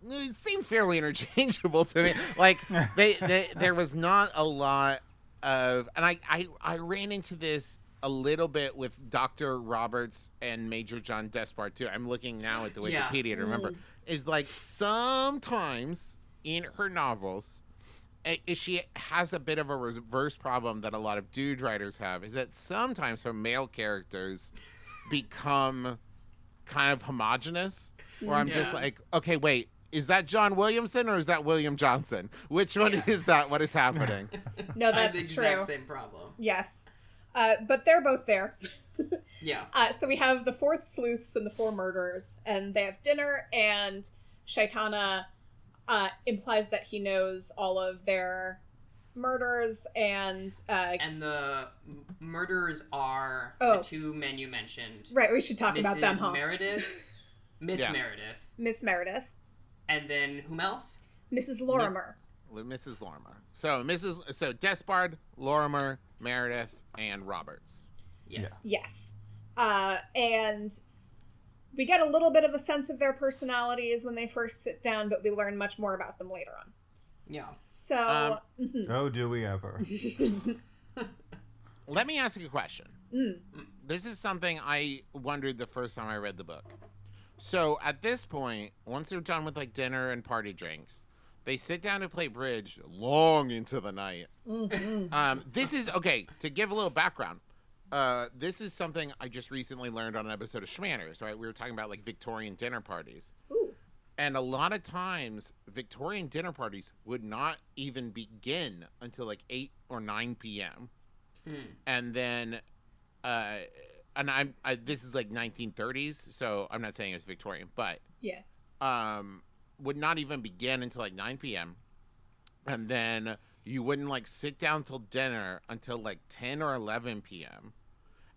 Speaker 4: it seemed fairly interchangeable to me. Like there was not a lot of, and I ran into this a little bit with Dr. Roberts and Major John Despard too. I'm looking now at the
Speaker 3: Yeah.
Speaker 4: Wikipedia to remember. Is like sometimes in her novels, she has a bit of a reverse problem that a lot of dude writers have. Is that sometimes her male characters become kind of homogenous, where I'm just
Speaker 3: Yeah.
Speaker 4: like, okay, wait. Is that John Williamson or is that William Johnson? Which one is that? What is happening?
Speaker 2: No,
Speaker 3: I had the
Speaker 2: that's
Speaker 3: exact
Speaker 2: true.
Speaker 3: same problem.
Speaker 2: Yes. But they're both there.
Speaker 3: Yeah.
Speaker 2: So we have the 4 sleuths and the 4 murderers, and they have dinner, and Shaitana implies that he knows all of their murders, and
Speaker 3: the murderers are
Speaker 2: Oh.
Speaker 3: the 2 men you mentioned.
Speaker 2: right, we should talk about them,
Speaker 3: Mrs.
Speaker 2: huh?
Speaker 3: Meredith, Miss
Speaker 4: Yeah.
Speaker 3: Meredith,
Speaker 2: Miss Meredith,
Speaker 3: and then whom else?
Speaker 2: Mrs. Lorimer.
Speaker 4: Mrs. Lorimer. So Despard, Lorimer, Meredith, and Roberts.
Speaker 3: Yes.
Speaker 2: Yes. And we get a little bit of a sense of their personalities when they first sit down, but we learn much more about them later on.
Speaker 3: Yeah.
Speaker 2: So,
Speaker 1: Oh, do we ever?
Speaker 4: Let me ask you a question. This is something I wondered the first time I read the book. So at this point, once they're done with like dinner and party drinks, they sit down to play bridge long into the night. This is, okay, to give a little background, this is something I just recently learned on an episode of Schmanners, right? We were talking about like Victorian dinner parties.
Speaker 2: Ooh.
Speaker 4: And a lot of times, Victorian dinner parties would not even begin until like 8 or 9 p.m. And then, this is like 1930s, so I'm not saying it's Victorian, but would not even begin until like 9 p.m. And then you wouldn't like sit down till dinner until like 10 or 11 p.m.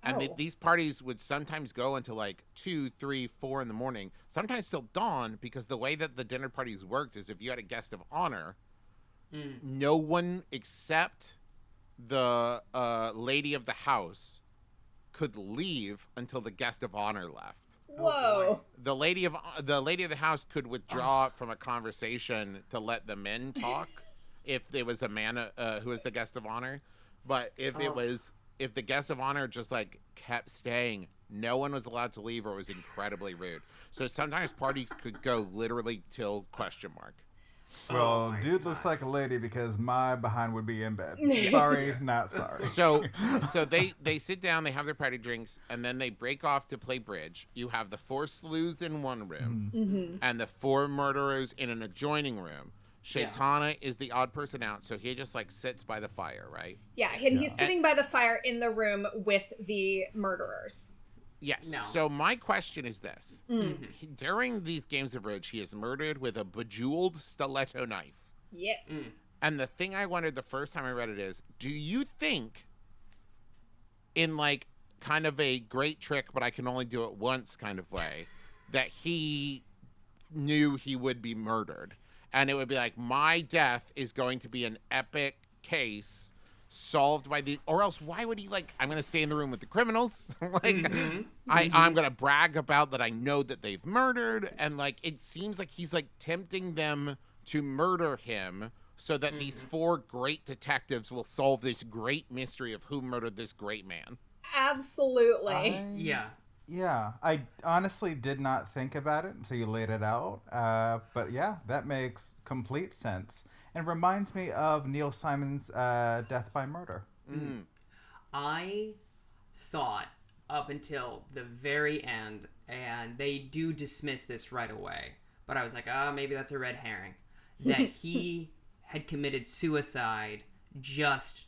Speaker 4: And these parties would sometimes go until like 2, 3, 4 in the morning, sometimes till dawn, because the way that the dinner parties worked is if you had a guest of honor, no one except the lady of the house could leave until the guest of honor left.
Speaker 2: Whoa.
Speaker 4: The lady of the house could withdraw from a conversation to let the men talk if there was a man who was the guest of honor. But if the guest of honor just like kept staying, no one was allowed to leave, or it was incredibly rude. So sometimes parties could go literally till ?
Speaker 1: Well, dude looks like a lady because my behind would be in bed. Sorry, not sorry.
Speaker 4: So they sit down, they have their party drinks, and then they break off to play bridge. You have the 4 sleuths in one room, and the 4 murderers in an adjoining room. Shaitana is the odd person out, so he just like sits by the fire, right?
Speaker 2: Yeah, and he's sitting by the fire in the room with the murderers.
Speaker 4: Yes. No. So my question is this. During these games of bridge, he is murdered with a bejeweled stiletto knife.
Speaker 2: Yes.
Speaker 4: And the thing I wondered the first time I read it is, do you think, in like kind of a great trick, but I can only do it once kind of way, that he knew he would be murdered? And it would be like, my death is going to be an epic case solved by or else why would he like, I'm going to stay in the room with the criminals. Like, I'm going to brag about that I know that they've murdered. And like, it seems like he's like tempting them to murder him so that these 4 great detectives will solve this great mystery of who murdered this great man.
Speaker 2: Absolutely.
Speaker 1: Yeah, I honestly did not think about it until you laid it out. But yeah, that makes complete sense. And reminds me of Neil Simon's Death by Murder.
Speaker 3: I thought up until the very end, and they do dismiss this right away, but I was like, maybe that's a red herring, that he had committed suicide just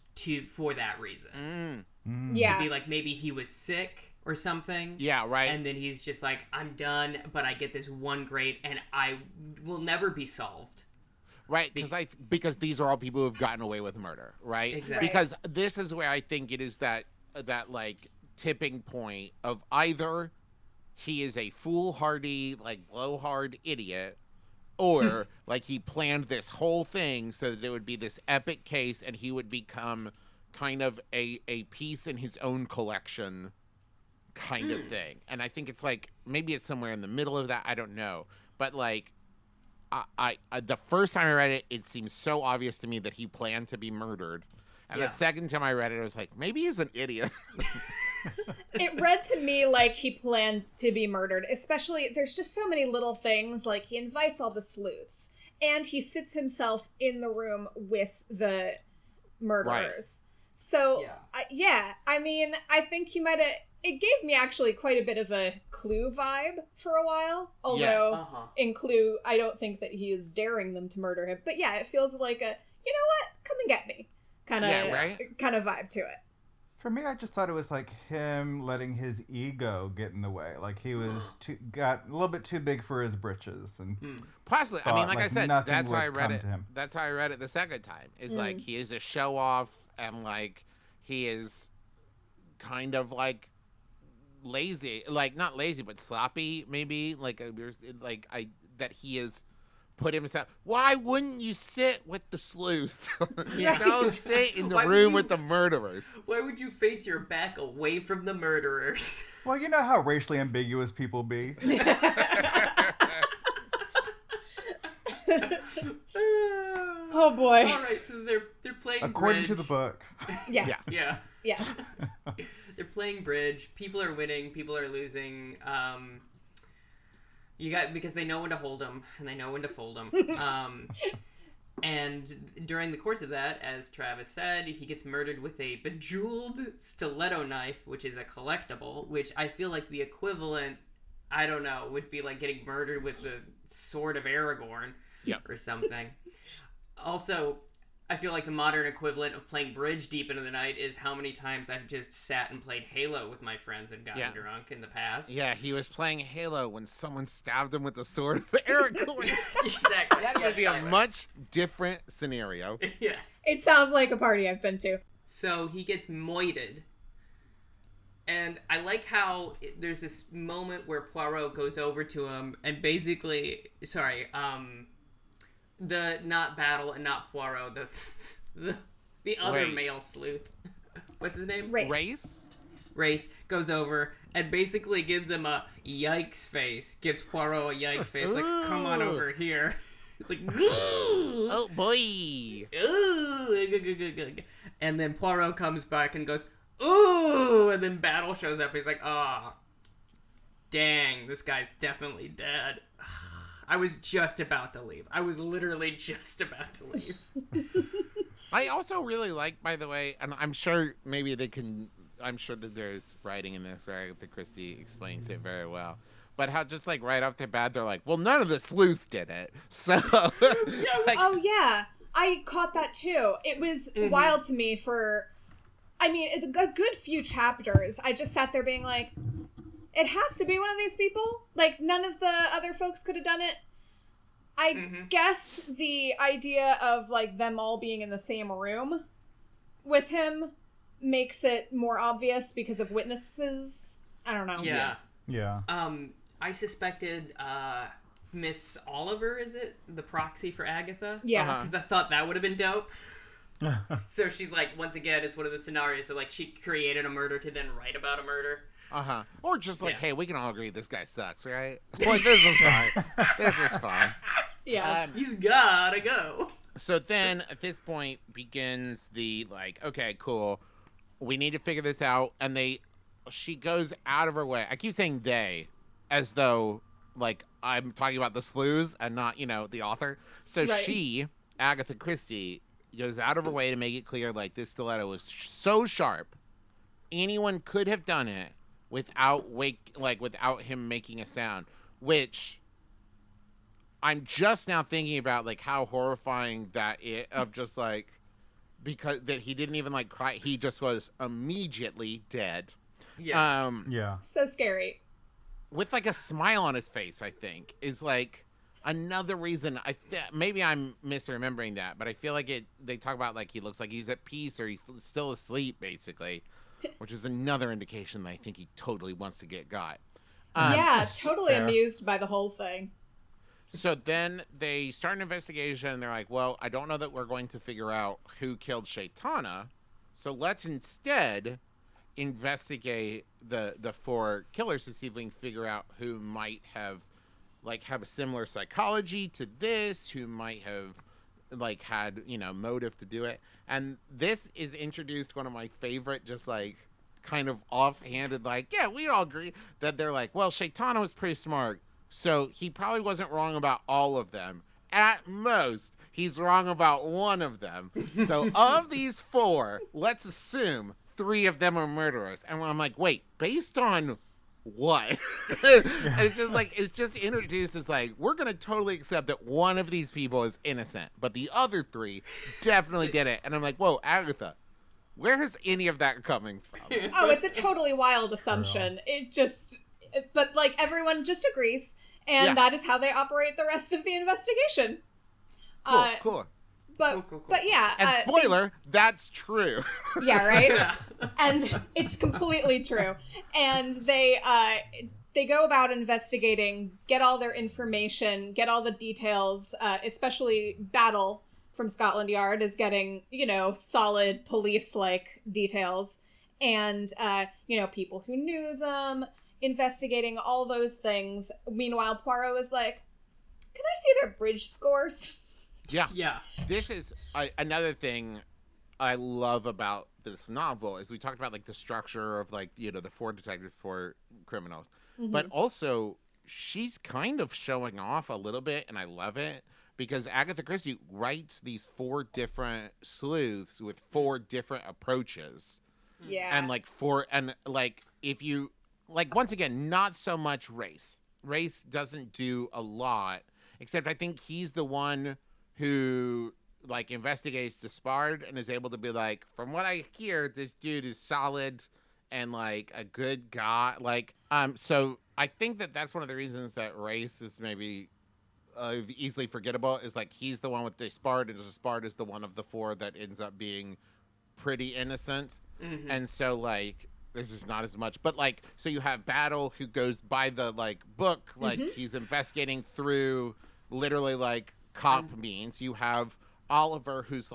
Speaker 3: for that reason.
Speaker 2: Yeah.
Speaker 3: To be like, maybe he was sick or something.
Speaker 4: Yeah, right.
Speaker 3: And then he's just like, I'm done, but I get this one great, and I will never be solved.
Speaker 4: Right, because these are all people who have gotten away with murder, right?
Speaker 3: Exactly.
Speaker 4: Because this is where I think it is that like tipping point of either he is a foolhardy, like blowhard idiot, or like he planned this whole thing so that it would be this epic case and he would become kind of a piece in his own collection kind of thing. And I think it's like, maybe it's somewhere in the middle of that, I don't know. But like, I the first time I read it, it seemed so obvious to me that he planned to be murdered. And the second time I read it, I was like, maybe he's an idiot.
Speaker 2: It read to me like he planned to be murdered, especially there's just so many little things, like he invites all the sleuths and he sits himself in the room with the murderers. Right. So, I mean, I think he might have, it gave me actually quite a bit of a Clue vibe for a while. Although, in Clue, I don't think that he is daring them to murder him. But yeah, it feels like a, you know what, come and get me kind of vibe to it.
Speaker 1: For me, I just thought it was like him letting his ego get in the way. Like he was got a little bit too big for his britches, and
Speaker 4: possibly. I mean, like I said, that's how I read it. That's how I read it the second time. Is like he is a show off, and like he is kind of like lazy, like not lazy, but sloppy, maybe. Like that he is. Put himself. Why wouldn't you sit with the sleuths? Don't sit in the room with the murderers.
Speaker 3: Why would you face your back away from the murderers?
Speaker 1: Well, you know how racially ambiguous people be.
Speaker 2: Oh boy!
Speaker 3: All right, so they're playing
Speaker 1: according
Speaker 3: bridge.
Speaker 1: to the book.
Speaker 2: Yes.
Speaker 3: Yeah.
Speaker 2: Yes.
Speaker 3: They're playing bridge. People are winning. People are losing. because they know when to hold him and they know when to fold him. And during the course of that, as Travis said, he gets murdered with a bejeweled stiletto knife, which is a collectible, which I feel like the equivalent, I don't know, would be like getting murdered with the sword of Aragorn or something. Also, I feel like the modern equivalent of playing bridge deep into the night is how many times I've just sat and played Halo with my friends and gotten drunk in the past.
Speaker 4: Yeah, he was playing Halo when someone stabbed him with the sword of Aragorn.
Speaker 3: Exactly.
Speaker 4: That would be a much different scenario.
Speaker 3: Yes.
Speaker 2: It sounds like a party I've been to.
Speaker 3: So he gets moited. And I like how there's this moment where Poirot goes over to him and basically, the not Battle and not Poirot, the other
Speaker 4: Race.
Speaker 3: male sleuth. What's his name?
Speaker 2: Race
Speaker 3: goes over and basically gives him a yikes face. Gives Poirot a yikes face. Like, come on over here. It's like,
Speaker 4: oh boy.
Speaker 3: ooh. And then Poirot comes back and goes, ooh. And then Battle shows up. He's like, oh, dang, this guy's definitely dead. I was just about to leave. I was literally just about to leave.
Speaker 4: I also really like, by the way, and I'm sure maybe I'm sure that there's writing in this where Agatha Christie explains it very well. But how just like right off the bat, they're like, well, none of the sleuths did it. So.
Speaker 2: Oh, yeah. I caught that too. It was wild to me for, a good few chapters. I just sat there being like, it has to be one of these people. Like, none of the other folks could have done it. I guess the idea of, like, them all being in the same room with him makes it more obvious because of witnesses. I don't know.
Speaker 3: Yeah. I suspected Miss Oliver, is it? The proxy for Agatha?
Speaker 2: Yeah.
Speaker 3: Because I thought that would have been dope. So she's like, once again, it's one of the scenarios. So, like, she created a murder to then write about a murder.
Speaker 4: Or just like, hey, we can all agree this guy sucks, right? Like, this is fine. This is fine.
Speaker 2: Yeah.
Speaker 3: He's gotta go.
Speaker 4: So then, at this point, begins the, like, okay, cool. We need to figure this out. And she goes out of her way. I keep saying they, as though, like, I'm talking about the sleuths and not, the author. So she, Agatha Christie, goes out of her way to make it clear, like, this stiletto is so sharp, anyone could have done it without him making a sound, which I'm just now thinking about, like, how horrifying because that he didn't even like cry, he just was immediately dead.
Speaker 2: So scary.
Speaker 4: With like a smile on his face, I think is like another reason. Maybe I'm misremembering that, but I feel like they talk about like he looks like he's at peace or he's still asleep, basically. Which is another indication that I think he totally wants to get got.
Speaker 2: Totally amused by the whole thing.
Speaker 4: So then they start an investigation, and they're like, well, I don't know that we're going to figure out who killed Shaitana, so let's instead investigate the four killers to see if we can figure out who might have a similar psychology to this, who might have like had motive to do it. And this is introduced one of my favorite just like kind of offhanded like, yeah, we all agree that they're like, well, Shaitana was pretty smart, so he probably wasn't wrong about all of them. At most he's wrong about one of them. So of these four, let's assume 3 of them are murderers. And I'm like, wait, based on what? It's just introduced as like, we're gonna totally accept that one of these people is innocent, but the other 3 definitely did it. And I'm like, whoa, Agatha, where is any of that coming from?
Speaker 2: Oh, it's a totally wild assumption. But like everyone just agrees, and that is how they operate the rest of the investigation.
Speaker 4: Cool.
Speaker 2: But yeah.
Speaker 4: And spoiler, that's true.
Speaker 2: Yeah, right? And it's completely true. And they go about investigating, get all their information, get all the details, especially Battle from Scotland Yard is getting, solid police-like details. And, people who knew them, investigating all those things. Meanwhile, Poirot is like, can I see their bridge scores?
Speaker 4: Yeah. This is another thing I love about this novel is we talked about like the structure of like, the 4 detectives, 4 criminals, but also she's kind of showing off a little bit, and I love it, because Agatha Christie writes these 4 different sleuths with 4 different approaches.
Speaker 2: Yeah.
Speaker 4: And if you, once again, not so much Race. Race doesn't do a lot, except I think he's the one who investigates Despard and is able to be like, from what I hear, this dude is solid and a good guy. So I think that's one of the reasons that Race is maybe easily forgettable, is he's the one with Despard, and Despard is the one of the 4 that ends up being pretty innocent. Mm-hmm. And so there's just not as much, but so you have Battle, who goes by the book, he's investigating through literally cop means. You have Oliver, who's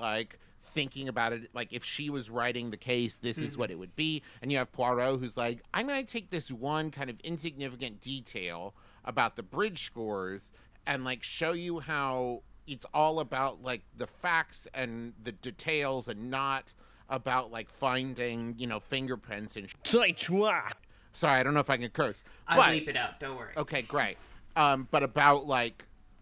Speaker 4: thinking about it, if she was writing the case, this is what it would be. And you have Poirot, who's I'm going to take this one kind of insignificant detail about the bridge scores and show you how it's all about the facts and the details, and not about finding fingerprints and sorry, I don't know if I can curse.
Speaker 3: I'll bleep it out, don't worry.
Speaker 4: Okay, great. But about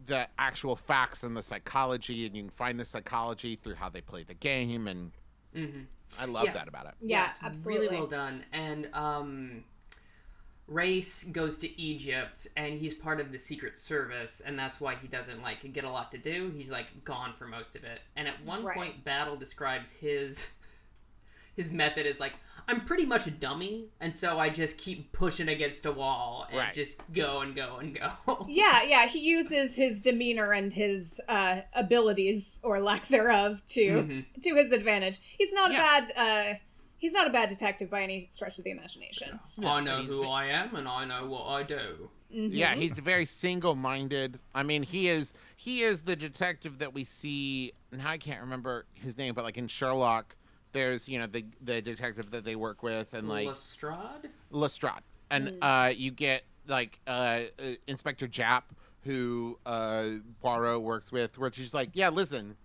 Speaker 4: the actual facts and the psychology, and you can find the psychology through how they play the game, and I love that about it.
Speaker 2: Yeah,
Speaker 3: it's
Speaker 2: absolutely.
Speaker 3: Really well done. And Race goes to Egypt, and he's part of the Secret Service, and that's why he doesn't get a lot to do. He's gone for most of it. And at one point, Battle describes his method as I'm pretty much a dummy, and so I just keep pushing against a wall and just go and go and go.
Speaker 2: Yeah, he uses his demeanor and his abilities, or lack thereof, to his advantage. He's not a bad detective by any stretch of the imagination.
Speaker 3: Yeah. I know who I am, and I know what I do.
Speaker 2: Mm-hmm.
Speaker 4: Yeah, he's very single-minded. I mean, he is the detective that we see, and I can't remember his name, but in Sherlock, there's, the detective that they work with, and Lestrade. And you get Inspector Japp, who Poirot works with, where she's yeah, listen,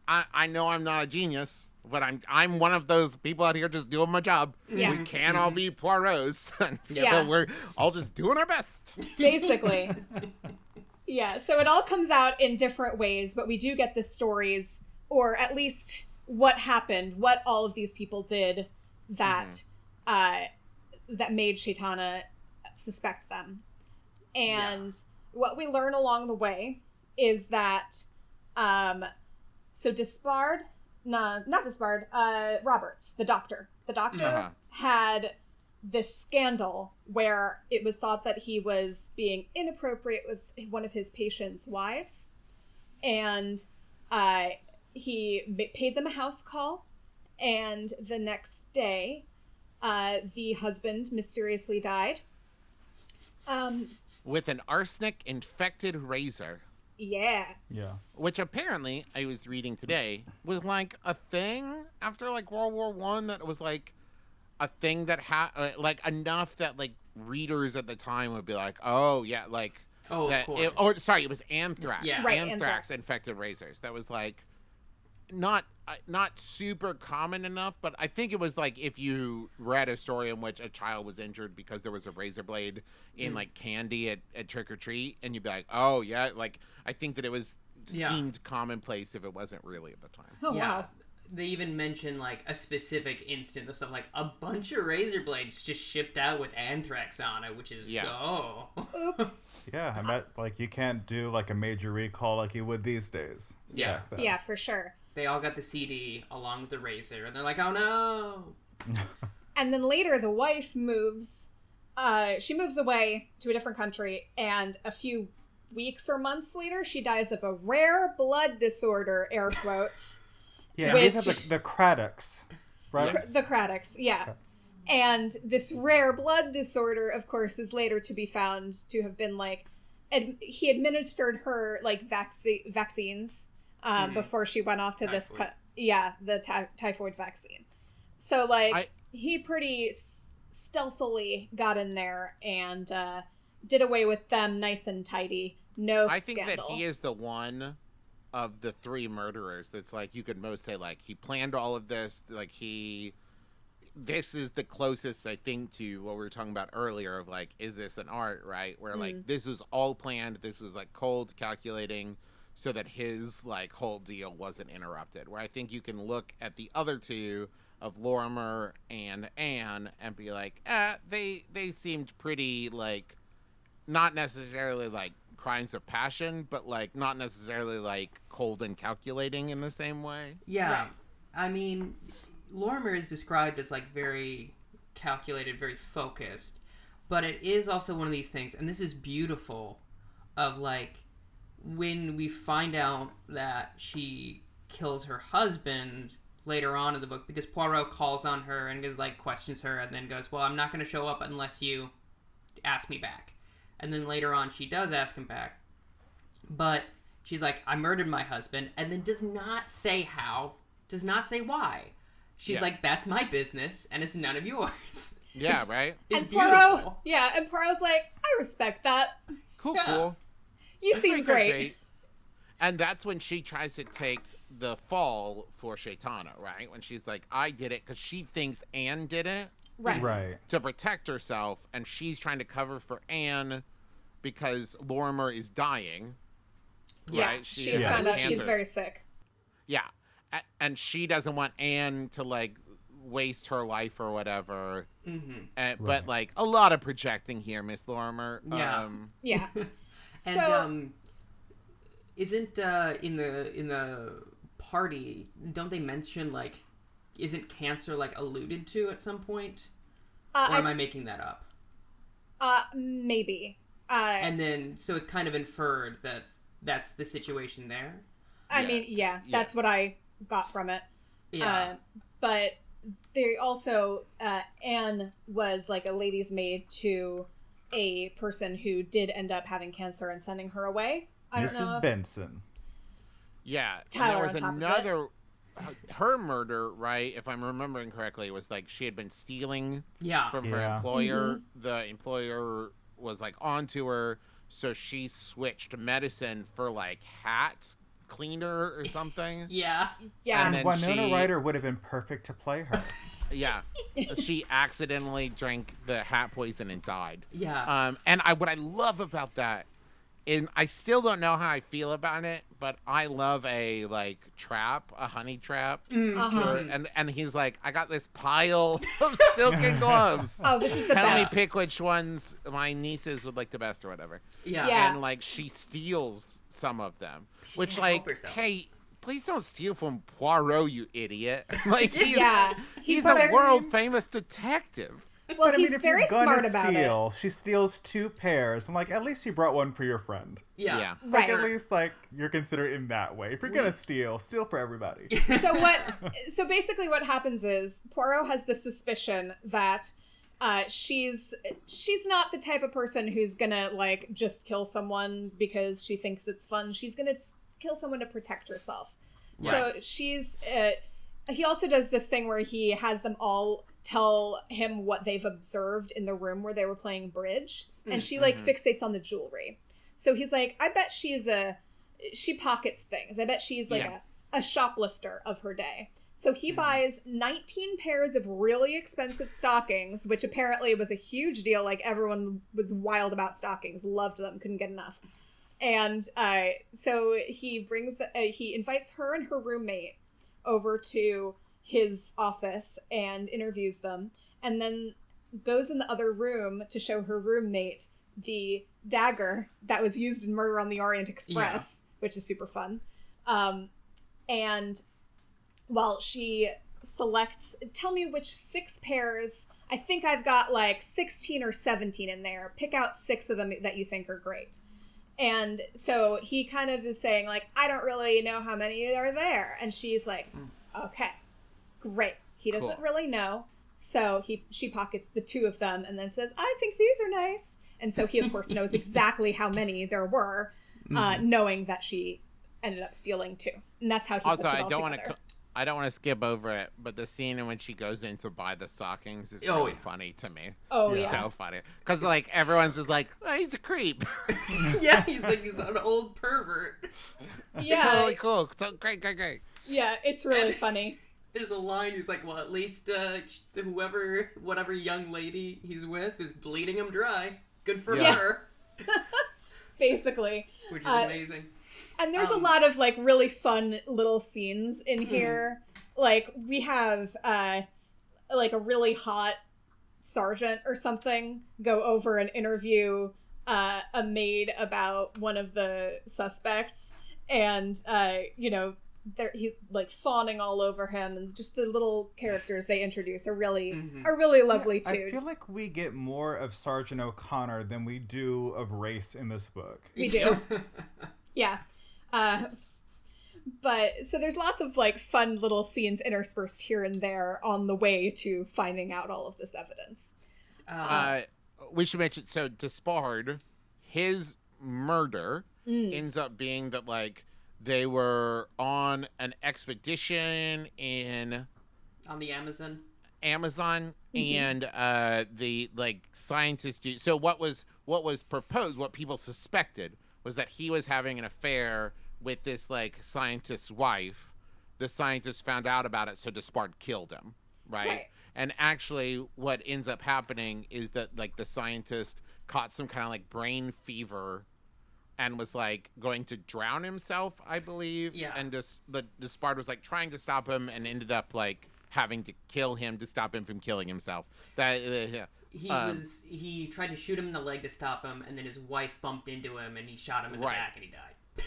Speaker 4: I know I'm not a genius, but I'm one of those people out here just doing my job. Yeah. We can't all be Poirots, and so we're all just doing our best.
Speaker 2: Basically. Yeah, so it all comes out in different ways, but we do get the stories, or at least what happened, what all of these people did that that made Shaitana suspect them. And what we learn along the way is that so Despard, not Despard, Roberts, the doctor had this scandal where it was thought that he was being inappropriate with one of his patients' wives, and he paid them a house call, and the next day, the husband mysteriously died.
Speaker 4: With an arsenic-infected razor.
Speaker 2: Yeah.
Speaker 4: Which apparently, I was reading today, was a thing after World War I, that was a thing that had enough that readers at the time would be oh yeah, it was anthrax.
Speaker 3: Yeah.
Speaker 2: Right,
Speaker 4: Anthrax infected razors. That was not super common enough, but I think it was if you read a story in which a child was injured because there was a razor blade in candy at trick or treat, and you'd be oh yeah, I think that it was seemed commonplace if it wasn't really at the time.
Speaker 2: Oh wow.
Speaker 3: They even mention a specific instant of stuff a bunch of razor blades just shipped out with anthrax on it, which is
Speaker 2: Oops.
Speaker 1: Yeah, I bet you can't do a major recall like you would these days.
Speaker 3: Yeah.
Speaker 2: Yeah, for sure.
Speaker 3: They all got the CD along with the razor, and they're oh no.
Speaker 2: And then later the wife moves. She moves away to a different country, and a few weeks or months later, she dies of a rare blood disorder, air quotes.
Speaker 1: Yeah, these are the Craddocks, right?
Speaker 2: The Craddocks, yeah. Okay. And this rare blood disorder, of course, is later to be found to have been he administered her vaccines before she went off to
Speaker 3: typhoid.
Speaker 2: the typhoid vaccine. So he pretty stealthily got in there and did away with them nice and tidy. No scandal.
Speaker 4: I think that he is the one of the 3 murderers that's you could most say he planned all of this, this is the closest, I think, to what we were talking about earlier of, like, is this an art, right? Where, like, this was all planned. This was, like, cold, calculating, so that his, like, whole deal wasn't interrupted. Where I think you can look at the other two of Lorimer and Anne and be like, they seemed pretty, like, not necessarily, like, crimes of passion, but, like, not necessarily, like, cold and calculating in the same way.
Speaker 3: Yeah.
Speaker 2: Right.
Speaker 3: I mean, Lorimer is described as, like, very calculated, very focused, but it is also one of these things, and this is beautiful, of, like, when we find out that she kills her husband later on in the book, because Poirot calls on her and goes, like, questions her, and then goes, well, I'm not going to show up unless you ask me back. And then later on, she does ask him back, but she's like, I murdered my husband, and then does not say how, does not say why. She's like, that's my business, and it's none of yours.
Speaker 4: Yeah, right?
Speaker 3: It's
Speaker 2: and
Speaker 3: beautiful.
Speaker 2: Poirot, and Poirot's like, I respect that.
Speaker 4: Cool.
Speaker 2: You seem great.
Speaker 4: And that's when she tries to take the fall for Shaitana, right? When she's like, I did it, because she thinks Anne did it.
Speaker 1: Right.
Speaker 4: To protect herself, and she's trying to cover for Anne because Lorimer is dying.
Speaker 2: Yes,
Speaker 4: right?
Speaker 2: she's found out she's very sick.
Speaker 4: Yeah. And she doesn't want Anne to, like, waste her life or whatever. But, like, a lot of projecting here, Miss Lorimer.
Speaker 3: Yeah.
Speaker 2: Yeah.
Speaker 3: And isn't in the party, don't they mention, like, isn't cancer, like, alluded to at some point? Or am I making that up?
Speaker 2: Maybe.
Speaker 3: And then, so it's kind of inferred that that's the situation there?
Speaker 2: I mean, that's what I got from it.
Speaker 3: Yeah.
Speaker 2: But they also, Anne was, like, a lady's maid to a person who did end up having cancer and sending her away. I don't know.
Speaker 1: Mrs. Benson.
Speaker 4: Yeah.
Speaker 2: Tyler
Speaker 4: and there was another... Her murder, right, if I'm remembering correctly, was like she had been stealing from her employer. The employer was like onto her, so she switched medicine for like hat cleaner or something.
Speaker 2: Yeah.
Speaker 1: And Winona Ryder would have been perfect to play her.
Speaker 4: Yeah. She accidentally drank the hat poison and died.
Speaker 3: Yeah.
Speaker 4: And what I love about that, and I still don't know how I feel about it, but I love a, like, trap, a honey trap. And he's like, I got this pile of silken gloves.
Speaker 2: Oh, this is the
Speaker 4: Tell
Speaker 2: best.
Speaker 4: me pick which ones my nieces would like the best or whatever.
Speaker 3: Yeah.
Speaker 4: And, like, she steals some of them. Which,
Speaker 3: can't
Speaker 4: like,
Speaker 3: help herself.
Speaker 4: hey, please don't steal from Poirot, you idiot. Like, he's
Speaker 2: very-
Speaker 4: a world-famous detective.
Speaker 2: Well,
Speaker 1: But I
Speaker 2: he's
Speaker 1: mean, if
Speaker 2: very
Speaker 1: you're gonna
Speaker 2: smart about it.
Speaker 1: she steals 2 pairs. I'm like, at least you brought one for your friend.
Speaker 3: Yeah.
Speaker 1: Like,
Speaker 2: Right.
Speaker 1: at least, like, you're considered in that way. If you're gonna steal for everybody.
Speaker 2: So basically what happens is Poirot has the suspicion that she's not the type of person who's gonna, like, just kill someone because she thinks it's fun. She's gonna kill someone to protect herself.
Speaker 4: Right.
Speaker 2: So she's he also does this thing where he has them all tell him what they've observed in the room where they were playing bridge, and she, like, fixates on the jewelry. So he's like, I bet she pockets things. I bet she's like a shoplifter of her day. So he buys 19 pairs of really expensive stockings, which apparently was a huge deal. Like, everyone was wild about stockings, loved them, couldn't get enough. And so he he invites her and her roommate over to his office and interviews them, and then goes in the other room to show her roommate the dagger that was used in Murder on the Orient Express, which is super fun. And while she selects, tell me which 6 pairs, I think I've got like 16 or 17 in there. Pick out 6 of them that you think are great. And so he kind of is saying, like, I don't really know how many are there. And she's like, okay, great. He doesn't really know. So she pockets the 2 of them and then says, I think these are nice. And so he, of course, knows exactly how many there were, knowing that she ended up stealing 2. And that's how he puts it all together.
Speaker 4: I don't want to skip over it, but the scene in when she goes in to buy the stockings is really funny to me.
Speaker 2: Oh,
Speaker 4: it's so funny. Because, like, everyone's just like, oh, he's a creep.
Speaker 3: Yeah, he's an old pervert.
Speaker 2: Yeah.
Speaker 4: Totally cool. So, great.
Speaker 2: Yeah, it's really funny.
Speaker 3: There's a line, he's like, well, at least whatever young lady he's with is bleeding him dry. Good for her.
Speaker 2: Basically.
Speaker 3: Which is amazing.
Speaker 2: And there's a lot of, like, really fun little scenes in here. Like, we have, like, a really hot sergeant or something go over and interview a maid about one of the suspects. And, you know, he's like fawning all over him, and just the little characters they introduce are really lovely too.
Speaker 1: I feel like we get more of Sergeant O'Connor than we do of race in this book.
Speaker 2: We do. Yeah. But so there's lots of like fun little scenes interspersed here and there on the way to finding out all of this evidence.
Speaker 4: We should mention, so Despard, his murder ends up being that, like, they were on an expedition
Speaker 3: on the Amazon,
Speaker 4: and the, like, scientists do. So what was proposed, what people suspected, was that he was having an affair with this, like, scientist's wife. The scientist found out about it, so Despard killed him, right? And actually, what ends up happening is that, like, the scientist caught some kind of, like, brain fever and was, like, going to drown himself, I believe. Yeah. And Despard was, like, trying to stop him and ended up, like, having to kill him to stop him from killing himself.
Speaker 3: He tried to shoot him in the leg to stop him, and then his wife bumped into him, and he shot him in the back, and he died.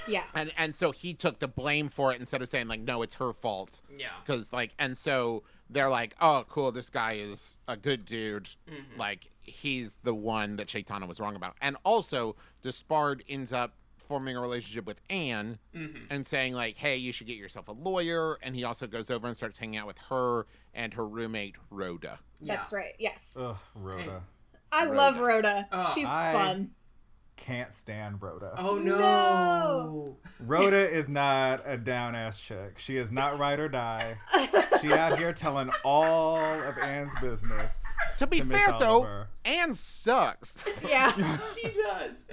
Speaker 2: Yeah.
Speaker 4: And so he took the blame for it instead of saying, like, no, it's her fault.
Speaker 3: Yeah.
Speaker 4: Because, like, and so they're like, oh, cool, this guy is a good dude. Like, he's the one that Chaitanya was wrong about. And also, Despard ends up forming a relationship with Anne and saying, like, hey, you should get yourself a lawyer. And he also goes over and starts hanging out with her and her roommate, Rhoda.
Speaker 2: That's right, yes.
Speaker 1: Ugh, Rhoda.
Speaker 2: I love Rhoda. She's fun.
Speaker 1: Can't stand Rhoda.
Speaker 3: Oh no.
Speaker 1: Rhoda is not a down ass chick. She is not ride or die. She out here telling all of Anne's business.
Speaker 4: To be fair though, Anne sucks.
Speaker 2: Yeah.
Speaker 3: She does.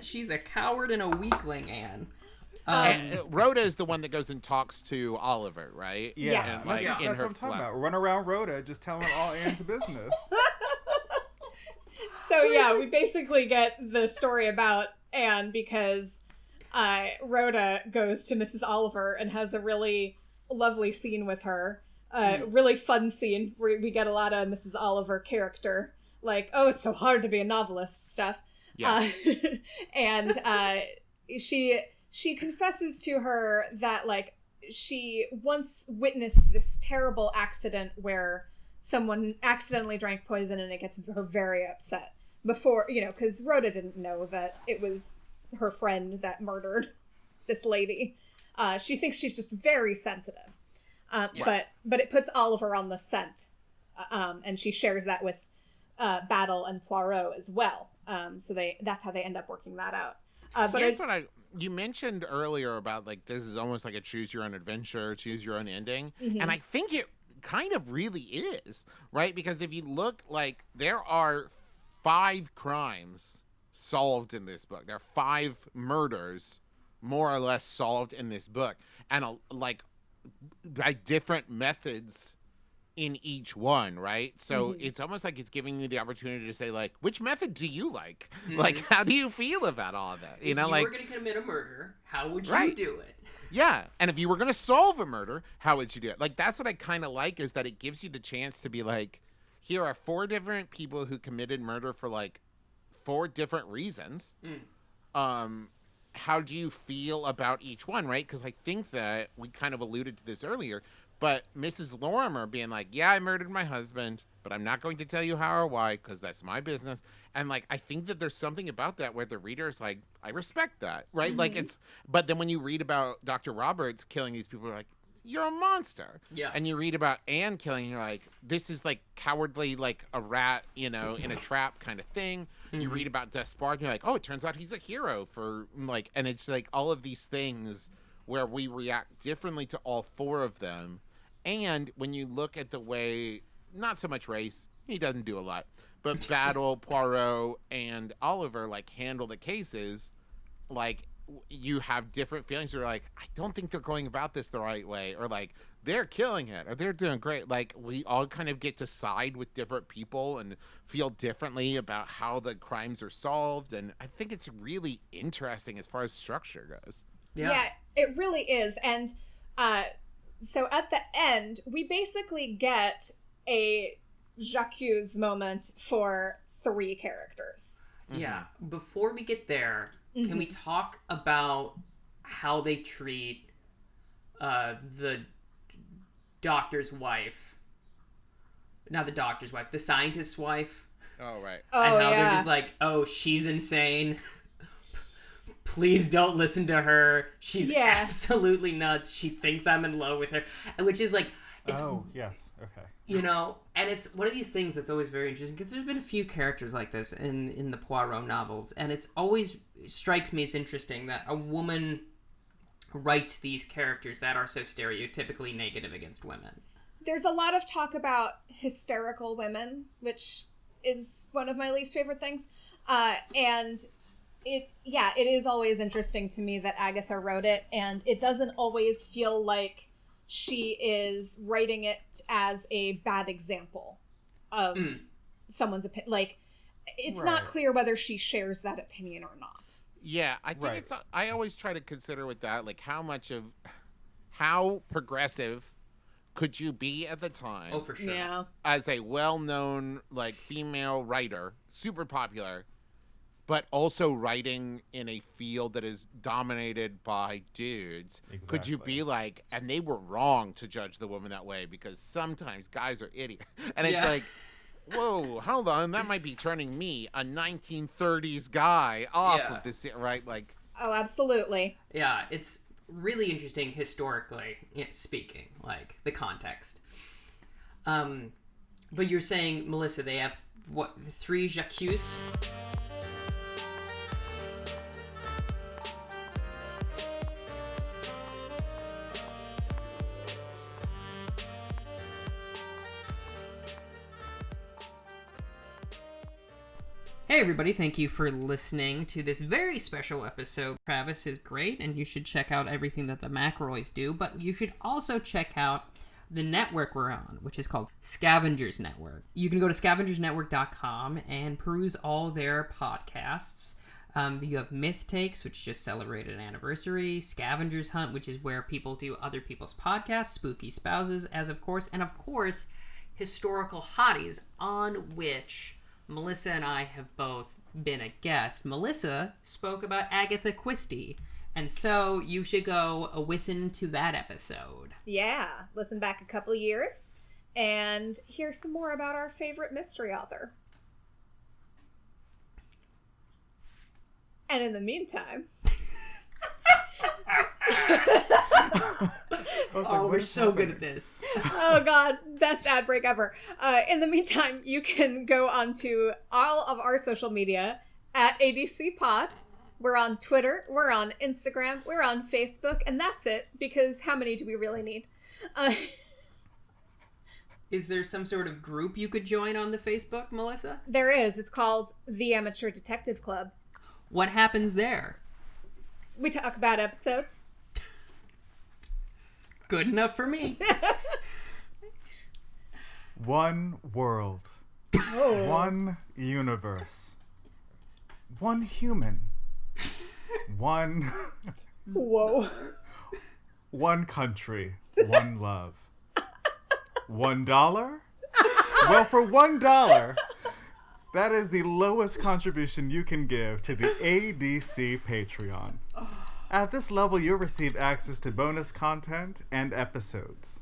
Speaker 3: She's a coward and a weakling, Anne.
Speaker 4: Rhoda is the one that goes and talks to Oliver, right?
Speaker 1: Yeah.
Speaker 4: And, like,
Speaker 1: that's what I'm talking about. Run around Rhoda just telling all Anne's business.
Speaker 2: So yeah, we basically get the story about Anne because Rhoda goes to Mrs. Oliver and has a really lovely scene with her. Really fun scene where we get a lot of Mrs. Oliver character. Like, oh, it's so hard to be a novelist stuff. Yeah. And she confesses to her that, like, she once witnessed this terrible accident where someone accidentally drank poison and it gets her very upset. Before, you know, because Rhoda didn't know that it was her friend that murdered this lady. She thinks she's just very sensitive. But it puts Oliver on the scent. And she shares that with Battle and Poirot as well. So that's how they end up working that out. But
Speaker 4: here's what you mentioned earlier about, like, this is almost like a choose your own adventure, choose your own ending. And I think it kind of really is, right? Because if you look, like, there are 5 crimes solved in this book. There are 5 murders, more or less, solved in this book, and like by different methods in each one, right? So it's almost like it's giving you the opportunity to say, like, which method do you like? Like, how do you feel about all of that? You know, like,
Speaker 3: if you were going to commit a murder, how would you do it?
Speaker 4: Yeah, and if you were going to solve a murder, how would you do it? Like, that's what I kind of like, is that it gives you the chance to be like, here are 4 different people who committed murder for, like, 4 different reasons. How do you feel about each one, right? Because I think that we kind of alluded to this earlier, but Mrs. Lorimer being like, yeah, I murdered my husband, but I'm not going to tell you how or why, because that's my business. And, like, I think that there's something about that where the reader's like, I respect that, right? Like, but then when you read about Dr. Roberts killing these people, you're like, you're a monster. Yeah. And you read about Anne killing, and you're like, this is, like, cowardly, like a rat, you know, in a trap kind of thing. You read about Despard, and you're like, oh, it turns out he's a hero for, like, and it's like all of these things where we react differently to all 4 of them. And when you look at the way, not so much race, he doesn't do a lot, but Battle, Poirot, and Oliver, like, handle the cases, like, you have different feelings. You're like, I don't think they're going about this the right way, or like, they're killing it, or they're doing great. Like, we all kind of get to side with different people and feel differently about how the crimes are solved, and I think it's really interesting as far as structure goes.
Speaker 2: Yeah, it really is. And so at the end, we basically get a J'accuse moment for 3 characters.
Speaker 3: Yeah. Before we get there, can we talk about how they treat the doctor's wife? Not the doctor's wife, the scientist's wife.
Speaker 4: Oh, right.
Speaker 3: And how they're just like, oh, she's insane. Please don't listen to her. She's absolutely nuts. She thinks I'm in love with her. Which is like...
Speaker 1: Oh, yes. Okay.
Speaker 3: You know, and it's one of these things that's always very interesting, because there's been a few characters like this in the Poirot novels, and it's always strikes me as interesting that a woman writes these characters that are so stereotypically negative against women.
Speaker 2: There's a lot of talk about hysterical women, which is one of my least favorite things. And it is always interesting to me that Agatha wrote it, and it doesn't always feel like she is writing it as a bad example of someone's opinion. Like, it's not clear whether she shares that opinion or not.
Speaker 4: Yeah, I think it's. I always try to consider with that, like, how progressive could you be at the time?
Speaker 3: Oh, for sure.
Speaker 2: Yeah.
Speaker 4: As a well-known, like, female writer, super popular, but also writing in a field that is dominated by dudes. Exactly. Could you be like, and they were wrong to judge the woman that way, because sometimes guys are idiots. And it's like, whoa, hold on, that might be turning me, a 1930s guy, off of this, right? Like,
Speaker 2: oh, absolutely.
Speaker 3: Yeah, it's really interesting historically speaking, like the context. But you're saying, Melissa, they have what, 3 J'accuse? Hey everybody, thank you for listening to this very special episode. Travis is great, and you should check out everything that the McElroys do, but you should also check out the network we're on, which is called Scavengers Network. You can go to scavengersnetwork.com and peruse all their podcasts. You have Myth Takes, which just celebrated an anniversary, Scavengers Hunt, which is where people do other people's podcasts, Spooky Spouses, and of course, Historical Hotties, on which Melissa and I have both been a guest. Melissa spoke about Agatha Christie, and so you should go listen to that episode.
Speaker 2: Yeah, listen back a couple of years and hear some more about our favorite mystery author. And in the meantime...
Speaker 3: Oh, we're so good at this.
Speaker 2: Oh god, best ad break ever. In the meantime, you can go onto all of our social media at ADC Pod. We're on Twitter, we're on Instagram, we're on Facebook, and that's it, because how many do we really need?
Speaker 3: Is there some sort of group you could join on the Facebook, Melissa?
Speaker 2: There is. It's called The Amateur Detective Club.
Speaker 3: What happens there?
Speaker 2: We talk about episodes.
Speaker 3: Good enough for me.
Speaker 1: One world.
Speaker 2: Oh.
Speaker 1: One universe. One human. One...
Speaker 2: Whoa.
Speaker 1: One country. One love. $1? Well, for $1, that is the lowest contribution you can give to the ADC Patreon. At this level, you'll receive access to bonus content and episodes.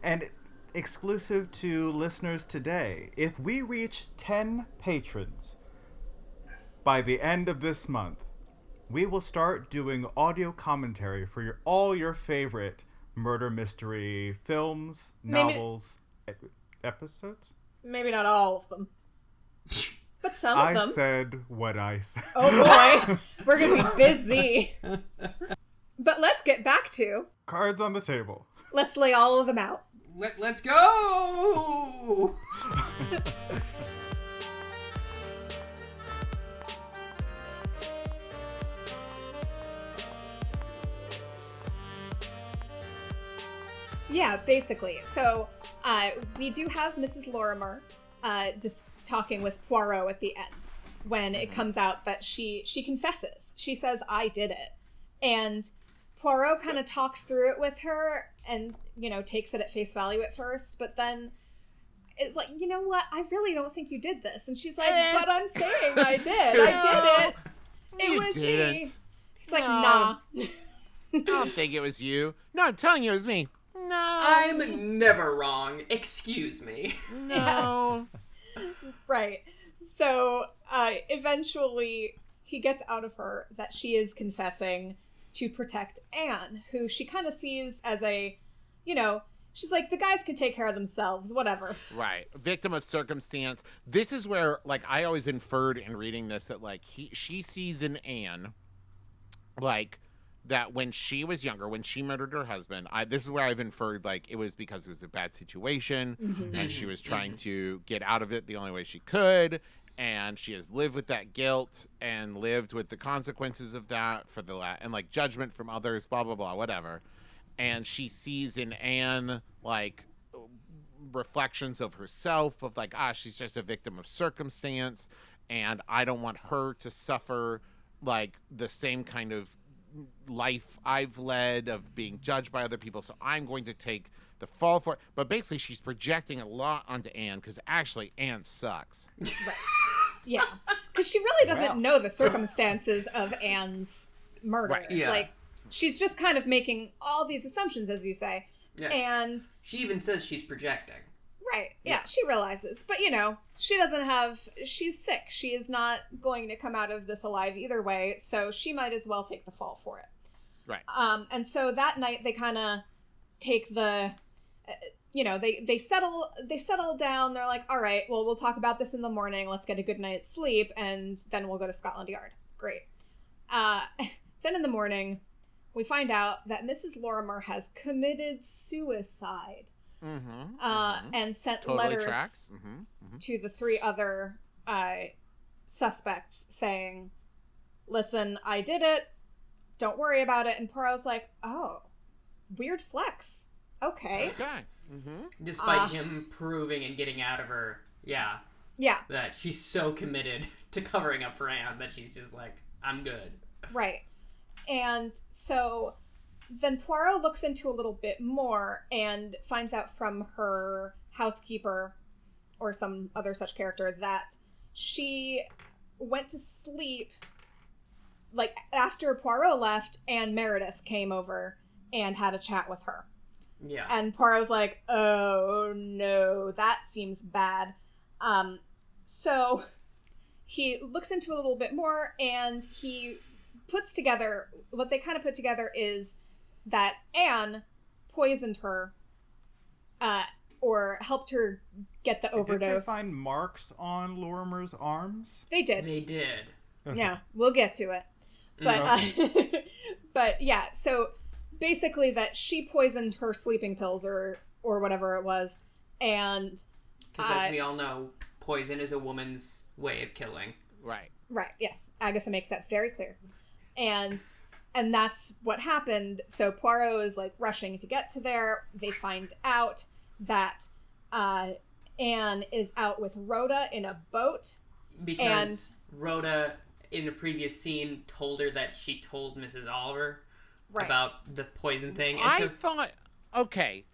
Speaker 1: And exclusive to listeners today, if we reach 10 patrons by the end of this month, we will start doing audio commentary for all your favorite murder mystery films, novels, episodes?
Speaker 2: Maybe not all of them. But some of them.
Speaker 1: I said what I said.
Speaker 2: Oh boy, we're going to be busy. But let's get back to...
Speaker 1: Cards on the table.
Speaker 2: Let's lay all of them out.
Speaker 3: Let's go!
Speaker 2: Yeah, basically. So we do have Mrs. Lorimer just talking with Poirot at the end when it comes out that she confesses. She says, I did it. And Poirot kind of talks through it with her and, takes it at face value at first, but then it's like, you know what? I really don't think you did this. And she's like, but I'm saying I did. I did it. It was me. He's like, nah.
Speaker 4: I don't think it was you. No, I'm telling you it was me. No.
Speaker 3: I'm never wrong. Excuse me.
Speaker 4: No.
Speaker 2: Right. So eventually he gets out of her that she is confessing to protect Anne, who she kind of sees as a, she's like, the guys can take care of themselves, whatever.
Speaker 4: Right. Victim of circumstance. This is where, I always inferred in reading this that, she sees in Anne, that when she was younger, when she murdered her husband, this is where I've inferred, it was because it was a bad situation, and she was trying to get out of it the only way she could, and she has lived with that guilt and lived with the consequences of that for and judgment from others, blah, blah, blah, whatever. And she sees in Anne, reflections of herself of she's just a victim of circumstance, and I don't want her to suffer, the same kind of life I've led of being judged by other people, so I'm going to take the fall for it. But basically she's projecting a lot onto Anne, because actually Anne sucks.
Speaker 2: Right. Yeah, because she really doesn't know the circumstances of Anne's murder.
Speaker 3: Right. Yeah.
Speaker 2: She's just kind of making all these assumptions, as you say.
Speaker 3: Yeah.
Speaker 2: And
Speaker 3: she even says she's projecting.
Speaker 2: Right. Yeah, she realizes. But, she's sick. She is not going to come out of this alive either way, so she might as well take the fall for it.
Speaker 4: Right.
Speaker 2: And so that night they kind of take the, they settle down. They're like, all right, well, we'll talk about this in the morning. Let's get a good night's sleep, and then we'll go to Scotland Yard. Great. Then in the morning, we find out that Mrs. Lorimer has committed suicide. And sent letters to the 3 other suspects saying, listen, I did it. Don't worry about it. And Poirot's like, oh, weird flex. Okay.
Speaker 3: Despite him proving and getting out of her, yeah, that she's so committed to covering up for Anne that she's just like, I'm good.
Speaker 2: Right. And so then Poirot looks into a little bit more and finds out from her housekeeper or some other such character that she went to sleep after Poirot left, and Meredith came over and had a chat with her.
Speaker 3: Yeah.
Speaker 2: And Poirot's like, oh no, that seems bad. So he looks into a little bit more, and he puts together, what they kind of put together is that Anne poisoned her, or helped her get the overdose.
Speaker 1: Did they find marks on Lorimer's arms?
Speaker 2: They did.
Speaker 3: They did.
Speaker 1: Okay.
Speaker 2: Yeah, we'll get to it. But, but yeah, so basically that she poisoned her sleeping pills or whatever it was, and...
Speaker 3: Because as we all know, poison is a woman's way of killing.
Speaker 4: Right.
Speaker 2: Right, yes. Agatha makes that very clear. And that's what happened. So Poirot is rushing to get to there. They find out that Anne is out with Rhoda in a boat.
Speaker 3: Because Rhoda, in a previous scene, told her that she told Mrs. Oliver about the poison thing. And
Speaker 4: okay,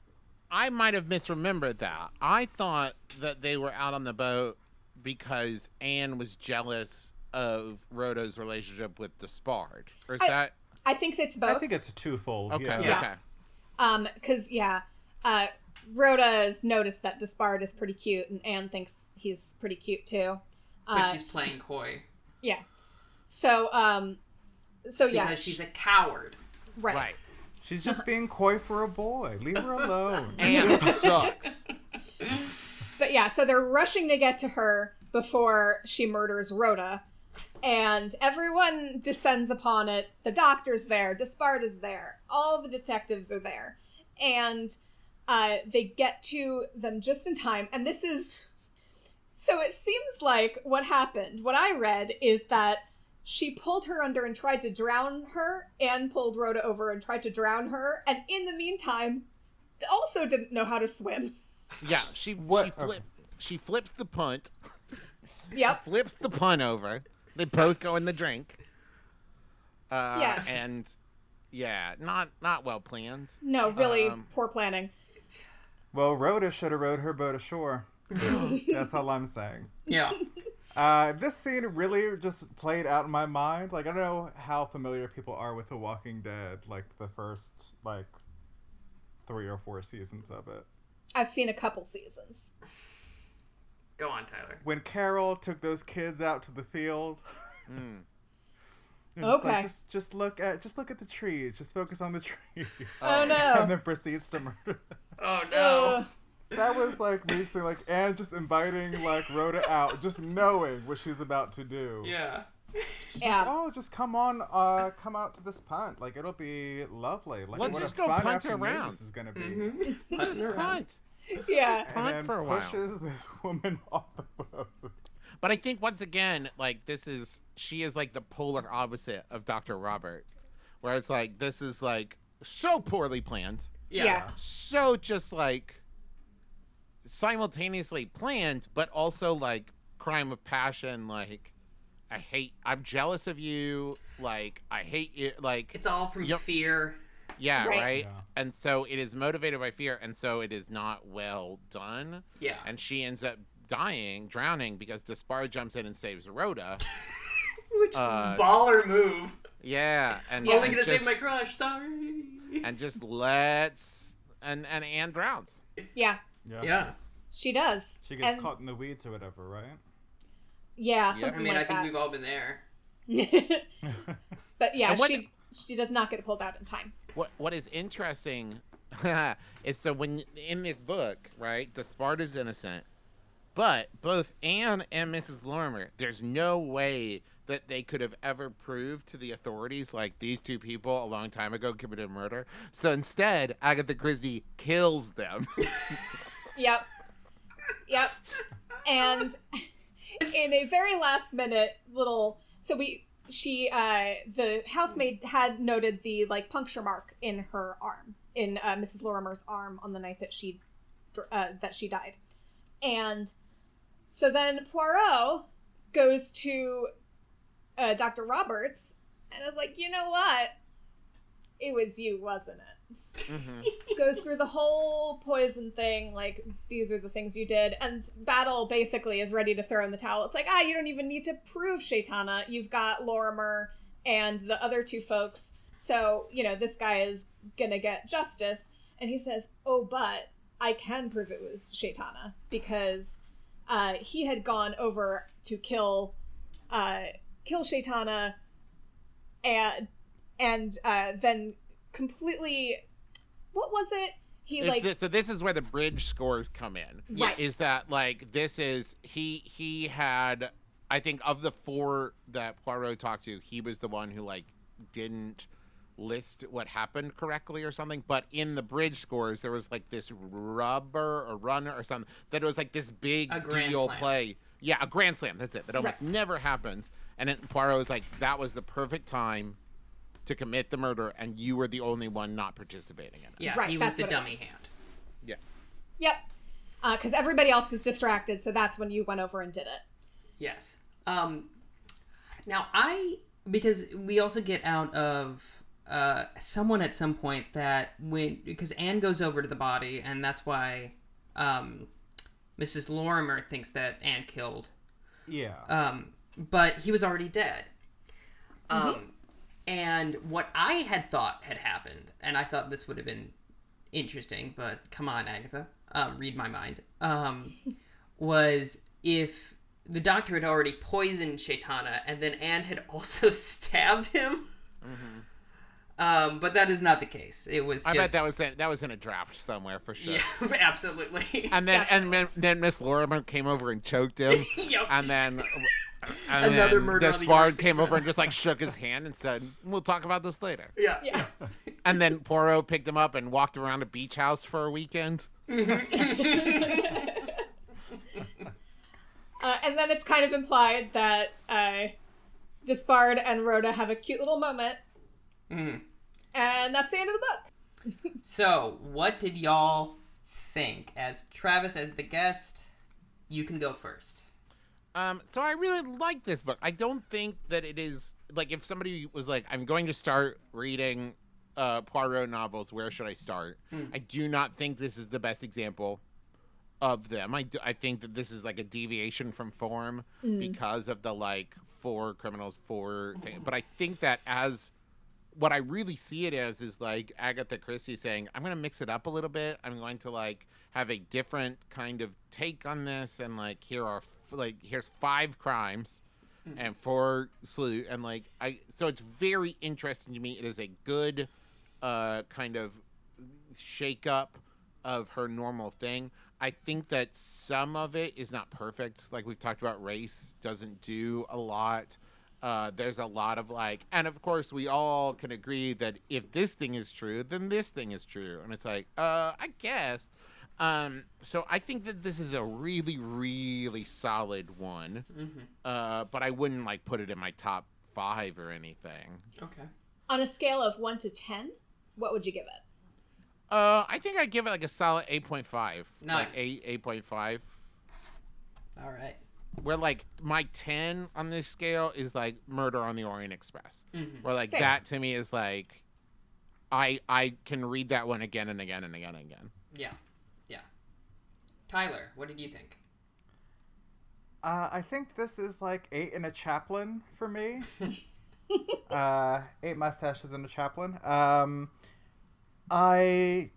Speaker 4: I might have misremembered that. I thought that they were out on the boat because Anne was jealous of Rhoda's relationship with Despard. Or is that...
Speaker 2: I think it's both.
Speaker 1: I think it's twofold.
Speaker 4: Okay,
Speaker 1: yeah.
Speaker 4: okay.
Speaker 2: Because, Rhoda has noticed that Despard is pretty cute, and Anne thinks he's pretty cute, too.
Speaker 3: But she's playing coy.
Speaker 2: Yeah. So yeah.
Speaker 3: Because she's a coward.
Speaker 2: Right.
Speaker 1: She's just being coy for a boy. Leave her alone.
Speaker 4: Anne sucks.
Speaker 2: But yeah, so they're rushing to get to her before she murders Rhoda. And everyone descends upon it. The doctor's there. Despard is there. All the detectives are there. And they get to them just in time. And this is... So it seems like what happened, what I read, is that she pulled her under and tried to drown her, and pulled Rhoda over and tried to drown her. And in the meantime, also didn't know how to swim.
Speaker 4: Yeah, she flips the punt.
Speaker 2: Yep.
Speaker 4: Flips the punt over. They both go in the drink.
Speaker 2: Yeah.
Speaker 4: And yeah, not well planned.
Speaker 2: No, really poor planning.
Speaker 1: Well, Rhoda should have rowed her boat ashore. That's all I'm saying.
Speaker 3: Yeah.
Speaker 1: This scene really just played out in my mind. Like, I don't know how familiar people are with The Walking Dead, like the first, 3 or 4 seasons of it.
Speaker 2: I've seen a couple seasons.
Speaker 3: Go on, Tyler.
Speaker 1: When Carol took those kids out to the field.
Speaker 2: Okay.
Speaker 1: Just look at the trees. Just focus on the trees.
Speaker 2: Oh no.
Speaker 1: And then proceeds to murder them.
Speaker 3: Oh no.
Speaker 1: That was me saying and just inviting Rhoda out, just knowing what she's about to do.
Speaker 3: Yeah.
Speaker 2: Yeah.
Speaker 1: Just come on, come out to this punt. It'll be lovely.
Speaker 4: Let's just go punt around.
Speaker 1: This is gonna be.
Speaker 3: Mm-hmm.
Speaker 4: Just punt.
Speaker 2: Yeah.
Speaker 4: Just punt for a while.
Speaker 1: Pushes this woman off the boat.
Speaker 4: But I think once again, she is the polar opposite of Dr. Robert, where it's this is so poorly planned.
Speaker 2: Yeah.
Speaker 4: So just simultaneously planned, but also crime of passion. I'm jealous of you. I hate you.
Speaker 3: It's all from fear.
Speaker 4: Yeah, right?
Speaker 1: Yeah.
Speaker 4: And so it is motivated by fear, and so it is not well done.
Speaker 3: Yeah.
Speaker 4: And she ends up drowning, because Despard jumps in and saves Rhoda.
Speaker 3: Which baller move.
Speaker 4: Yeah. And
Speaker 3: Only gonna save my crush, sorry.
Speaker 4: And just lets... And Anne drowns.
Speaker 2: Yeah.
Speaker 3: Yeah.
Speaker 2: She does.
Speaker 1: She gets caught in the weeds or whatever, right?
Speaker 2: Yeah, something
Speaker 3: I think we've all been there.
Speaker 2: But yeah, she does not get pulled out in time.
Speaker 4: What is interesting is, so when in this book, right, Despard is innocent, but both Anne and Mrs. Lorimer, there's no way that they could have ever proved to the authorities these two people a long time ago committed murder. So instead, Agatha Christie kills them.
Speaker 2: Yep. And in a very last minute the housemaid had noted the puncture mark in her arm, in Mrs. Lorimer's arm, on the night that she died. And so then Poirot goes to Dr. Roberts and is like, you know what? It was you, wasn't it? Mm-hmm. Goes through the whole poison thing, these are the things you did, and Battle basically is ready to throw in the towel. It's you don't even need to prove Shaitana. You've got Lorimer and the other two folks, so, this guy is gonna get justice. And he says, oh, but I can prove it was Shaitana, because he had gone over to kill Shaitana and then completely... What was it?
Speaker 4: So this is where the bridge scores come in.
Speaker 2: Right.
Speaker 4: Is that this is he had, I think, of the 4 that Poirot talked to, he was the one who didn't list what happened correctly or something. But in the bridge scores, there was this rubber or runner or something that was this big deal play. Yeah, a grand slam. That's it. That almost never happens. And then Poirot was that was the perfect time to commit the murder, and you were the only one not participating in it.
Speaker 3: Yeah, right, he was the dummy hand.
Speaker 4: Yeah.
Speaker 2: Yep. Because everybody else was distracted, so that's when you went over and did it.
Speaker 3: Yes. Now, because we also get out of someone at some point that because Anne goes over to the body, and that's why Mrs. Lorimer thinks that Anne killed.
Speaker 1: Yeah.
Speaker 3: But he was already dead. And what I had thought had happened, and I thought this would have been interesting, but come on, Agatha, read my mind, was if the doctor had already poisoned Shaitana, and then Anne had also stabbed him. Mm-hmm. But that is not the case. It was just...
Speaker 4: I bet that was in a draft somewhere for sure.
Speaker 3: Yeah, absolutely.
Speaker 4: And then Miss Lorimer came over and choked him.
Speaker 3: Yep.
Speaker 4: And then
Speaker 3: another murder.
Speaker 4: Despard came over and just shook his hand and said, "We'll talk about this later."
Speaker 3: Yeah.
Speaker 4: And then Poirot picked him up and walked around a beach house for a weekend.
Speaker 2: And then it's kind of implied that Despard and Rhoda have a cute little moment. And that's the end of the book.
Speaker 3: So, what did y'all think? As Travis, as the guest, you can go first.
Speaker 4: So I really like this book. I don't think that it is, like, if somebody was like, I'm going to start reading Poirot novels, where should I start? I do not think this is the best example of them. I think that this is like a deviation from form because of the, like, 4 criminals, 4 thing. But I think that as what I really see it as is like Agatha Christie saying, I'm going to mix it up a little bit. I'm going to, like, have a different kind of take on this. And, like, here's 5 crimes and 4 sleuth. And, like, so it's very interesting to me. It is a good kind of shake up of her normal thing. I think that some of it is not perfect. Like we've talked about, race doesn't do a lot. There's a lot of, like, and of course we all can agree that if this thing is true, then this thing is true. And it's like, I guess. So I think that this is a really, really solid one. But I wouldn't, like, put it in my top 5 or anything.
Speaker 3: Okay.
Speaker 2: On a scale of 1 to 10, what would you give it?
Speaker 4: I think I'd give it, like, a solid 8.5.
Speaker 3: Nice.
Speaker 4: Like 8.5.
Speaker 3: All right.
Speaker 4: Where, like, my 10 on this scale is, like, Murder on the Orient Express. Where, like,
Speaker 2: Fair.
Speaker 4: that to me is, like, I can read that one again and again and again and again.
Speaker 3: Yeah. Yeah. Tyler, what did you think?
Speaker 1: I think this is like 8 and a chaplain for me. 8 mustaches and a chaplain. I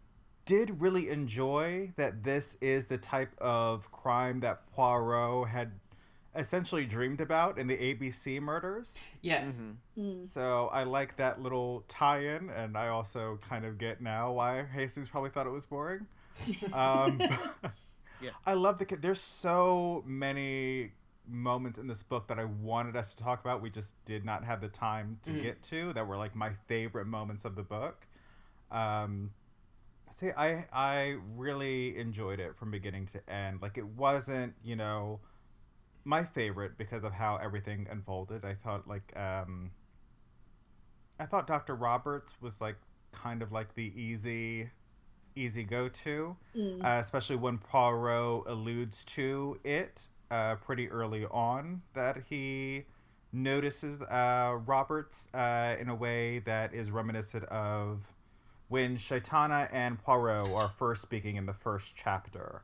Speaker 1: did really enjoy that this is the type of crime that Poirot had essentially dreamed about in the ABC murders.
Speaker 3: Yes.
Speaker 1: So I like that little tie-in, and I also kind of get now why Hastings probably thought it was boring.
Speaker 4: Yeah.
Speaker 1: I love there's so many moments in this book that I wanted us to talk about. We just did not have the time to get to, that were, like, my favorite moments of the book. See, I really enjoyed it from beginning to end. Like, it wasn't, my favorite because of how everything unfolded. I thought, like, Dr. Roberts was, like, kind of like the easy go-to, especially when Poirot alludes to it pretty early on, that he notices Roberts in a way that is reminiscent of when Shaitana and Poirot are first speaking in the first chapter.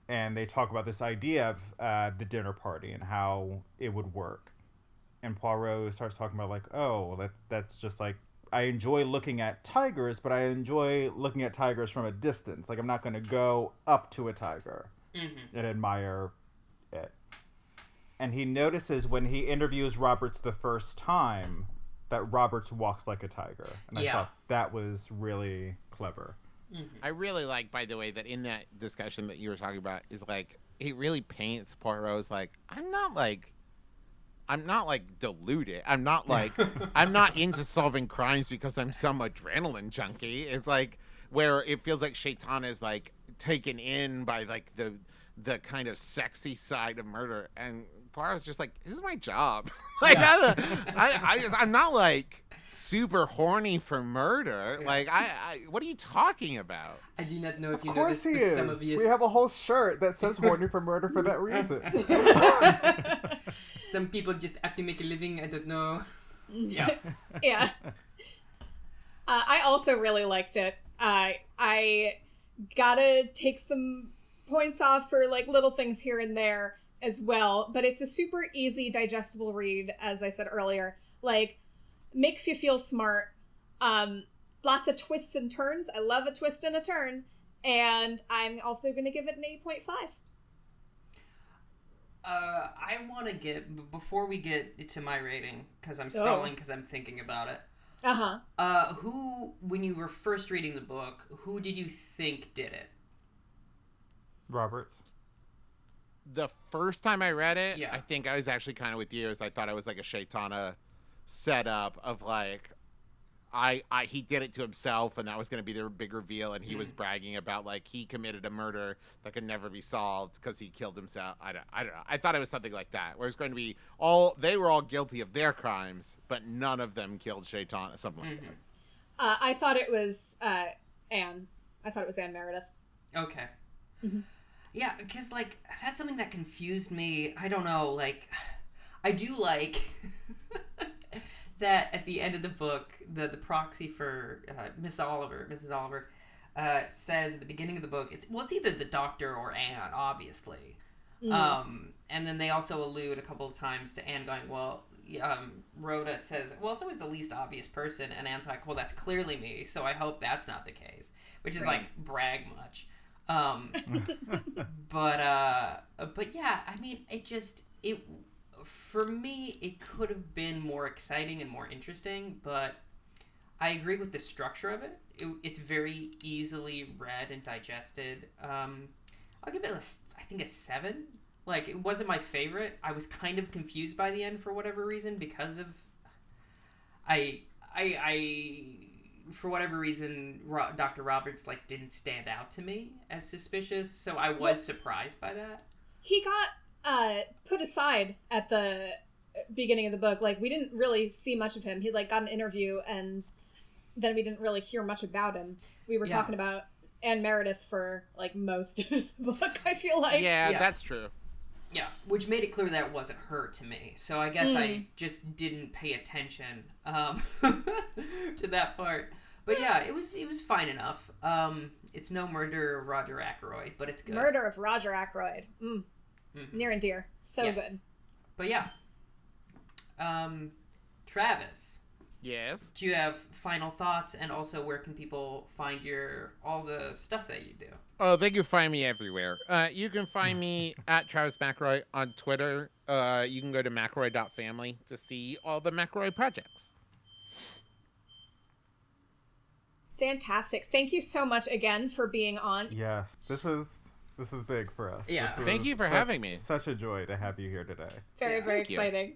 Speaker 1: And they talk about this idea of the dinner party and how it would work. And Poirot starts talking about, like, that's just, like, I enjoy looking at tigers, but I enjoy looking at tigers from a distance. Like, I'm not going to go up to a tiger and admire it. And he notices when he interviews Roberts the first time that Roberts walks like a tiger. And I thought that was really clever.
Speaker 4: I really like, by the way, that in that discussion that you were talking about is, like, he really paints Poirot as, like, I'm not deluded. I'm not like, I'm not into solving crimes because I'm some adrenaline junkie. It's like where it feels like Shaitan is, like, taken in by, like, the kind of sexy side of murder, and Poirot's just like, this is my job. Like, I'm not, like, super horny for murder. Like, what are you talking about?
Speaker 3: I do not know if you
Speaker 1: Of
Speaker 3: know
Speaker 1: course
Speaker 3: this,
Speaker 1: he
Speaker 3: but
Speaker 1: is.
Speaker 3: some of you...
Speaker 1: We have a whole shirt that says horny for murder for that reason.
Speaker 3: Some people just have to make a living. I don't know.
Speaker 2: Yeah. I also really liked it. I gotta take some points off for, like, little things here and there as well, but it's a super easy, digestible read, as I said earlier. Like, makes you feel smart. Lots of twists and turns. I love a twist and a turn. And I'm also going to give it an 8.5.
Speaker 3: I want to get, before we get to my rating, because I'm stalling because I'm thinking about it. Who, when you were first reading the book, who did you think did it?
Speaker 1: Roberts.
Speaker 4: The first time I read it,
Speaker 3: Yeah.
Speaker 4: I think I was actually kind of with you, as I thought it was like a Shaitana setup of, like, he did it to himself, and that was going to be the big reveal, and he was bragging about, like, he committed a murder that could never be solved because he killed himself. I don't know. I thought it was something like that, where it's going to be they were all guilty of their crimes, but none of them killed Shaitan, something like that.
Speaker 2: I thought it was Anne. I thought it was Anne Meredith.
Speaker 3: Okay.
Speaker 2: Mm-hmm.
Speaker 3: Yeah, because, like, that's something that confused me. I don't know, like, I do like that at the end of the book, the proxy for Mrs. Oliver, says at the beginning of the book, it's either the Doctor or Anne, obviously. And then they also allude a couple of times to Anne going, well, Rhoda says, well, it's always the least obvious person, and Anne's like, well, that's clearly me, so I hope that's not the case, which is like brag much. But yeah, I mean, for me, it could have been more exciting and more interesting, but I agree with the structure of it. It's very easily read and digested. I'll give it I think a 7. Like, it wasn't my favorite. I was kind of confused by the end for whatever reason because of for whatever reason, Dr. Roberts, like, didn't stand out to me as suspicious, so I was surprised by that.
Speaker 2: He got put aside at the beginning of the book. Like, we didn't really see much of him. He, like, got an interview, and then we didn't really hear much about him. We were talking about Anne Meredith for, like, most of the book, I feel like.
Speaker 4: Yeah, that's true.
Speaker 3: Yeah, which made it clear that it wasn't her to me. So I guess I just didn't pay attention to that part. But yeah, it was fine enough. It's no Murder of Roger Ackroyd, but it's good.
Speaker 2: Murder of Roger Ackroyd. Near and dear. So good.
Speaker 3: But yeah. Travis.
Speaker 4: Yes?
Speaker 3: Do you have final thoughts? And also, where can people find all the stuff that you do?
Speaker 4: Oh, they can find me everywhere. You can find me at Travis McElroy on Twitter. You can go to McElroy.family to see all the McElroy projects.
Speaker 2: Fantastic. Thank you so much again for being on.
Speaker 1: Yes, this is big for us.
Speaker 3: Yeah.
Speaker 4: Thank you for having me.
Speaker 1: Such a joy to have you here today.
Speaker 2: Very, very exciting.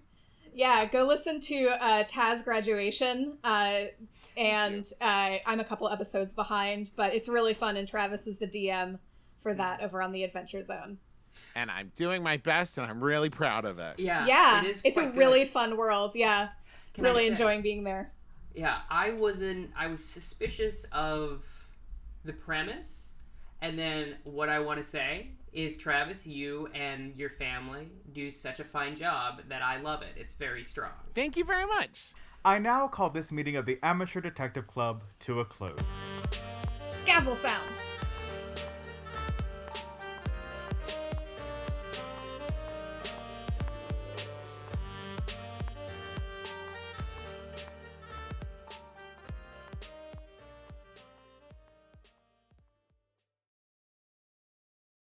Speaker 2: Yeah, go listen to Taz Graduation, and I'm a couple episodes behind, but it's really fun, and Travis is the DM for that over on the Adventure Zone.
Speaker 4: And I'm doing my best, and I'm really proud of it.
Speaker 2: Yeah,
Speaker 3: it is
Speaker 2: it's a really fun world. Yeah,
Speaker 3: Can
Speaker 2: really
Speaker 3: I say,
Speaker 2: enjoying being there.
Speaker 3: Yeah, I was suspicious of the premise, and then what I want to say is, Travis, you and your family do such a fine job that I love it. It's very strong.
Speaker 4: Thank you very much.
Speaker 1: I now call this meeting of the Amateur Detective Club to a close.
Speaker 2: Gavel sound.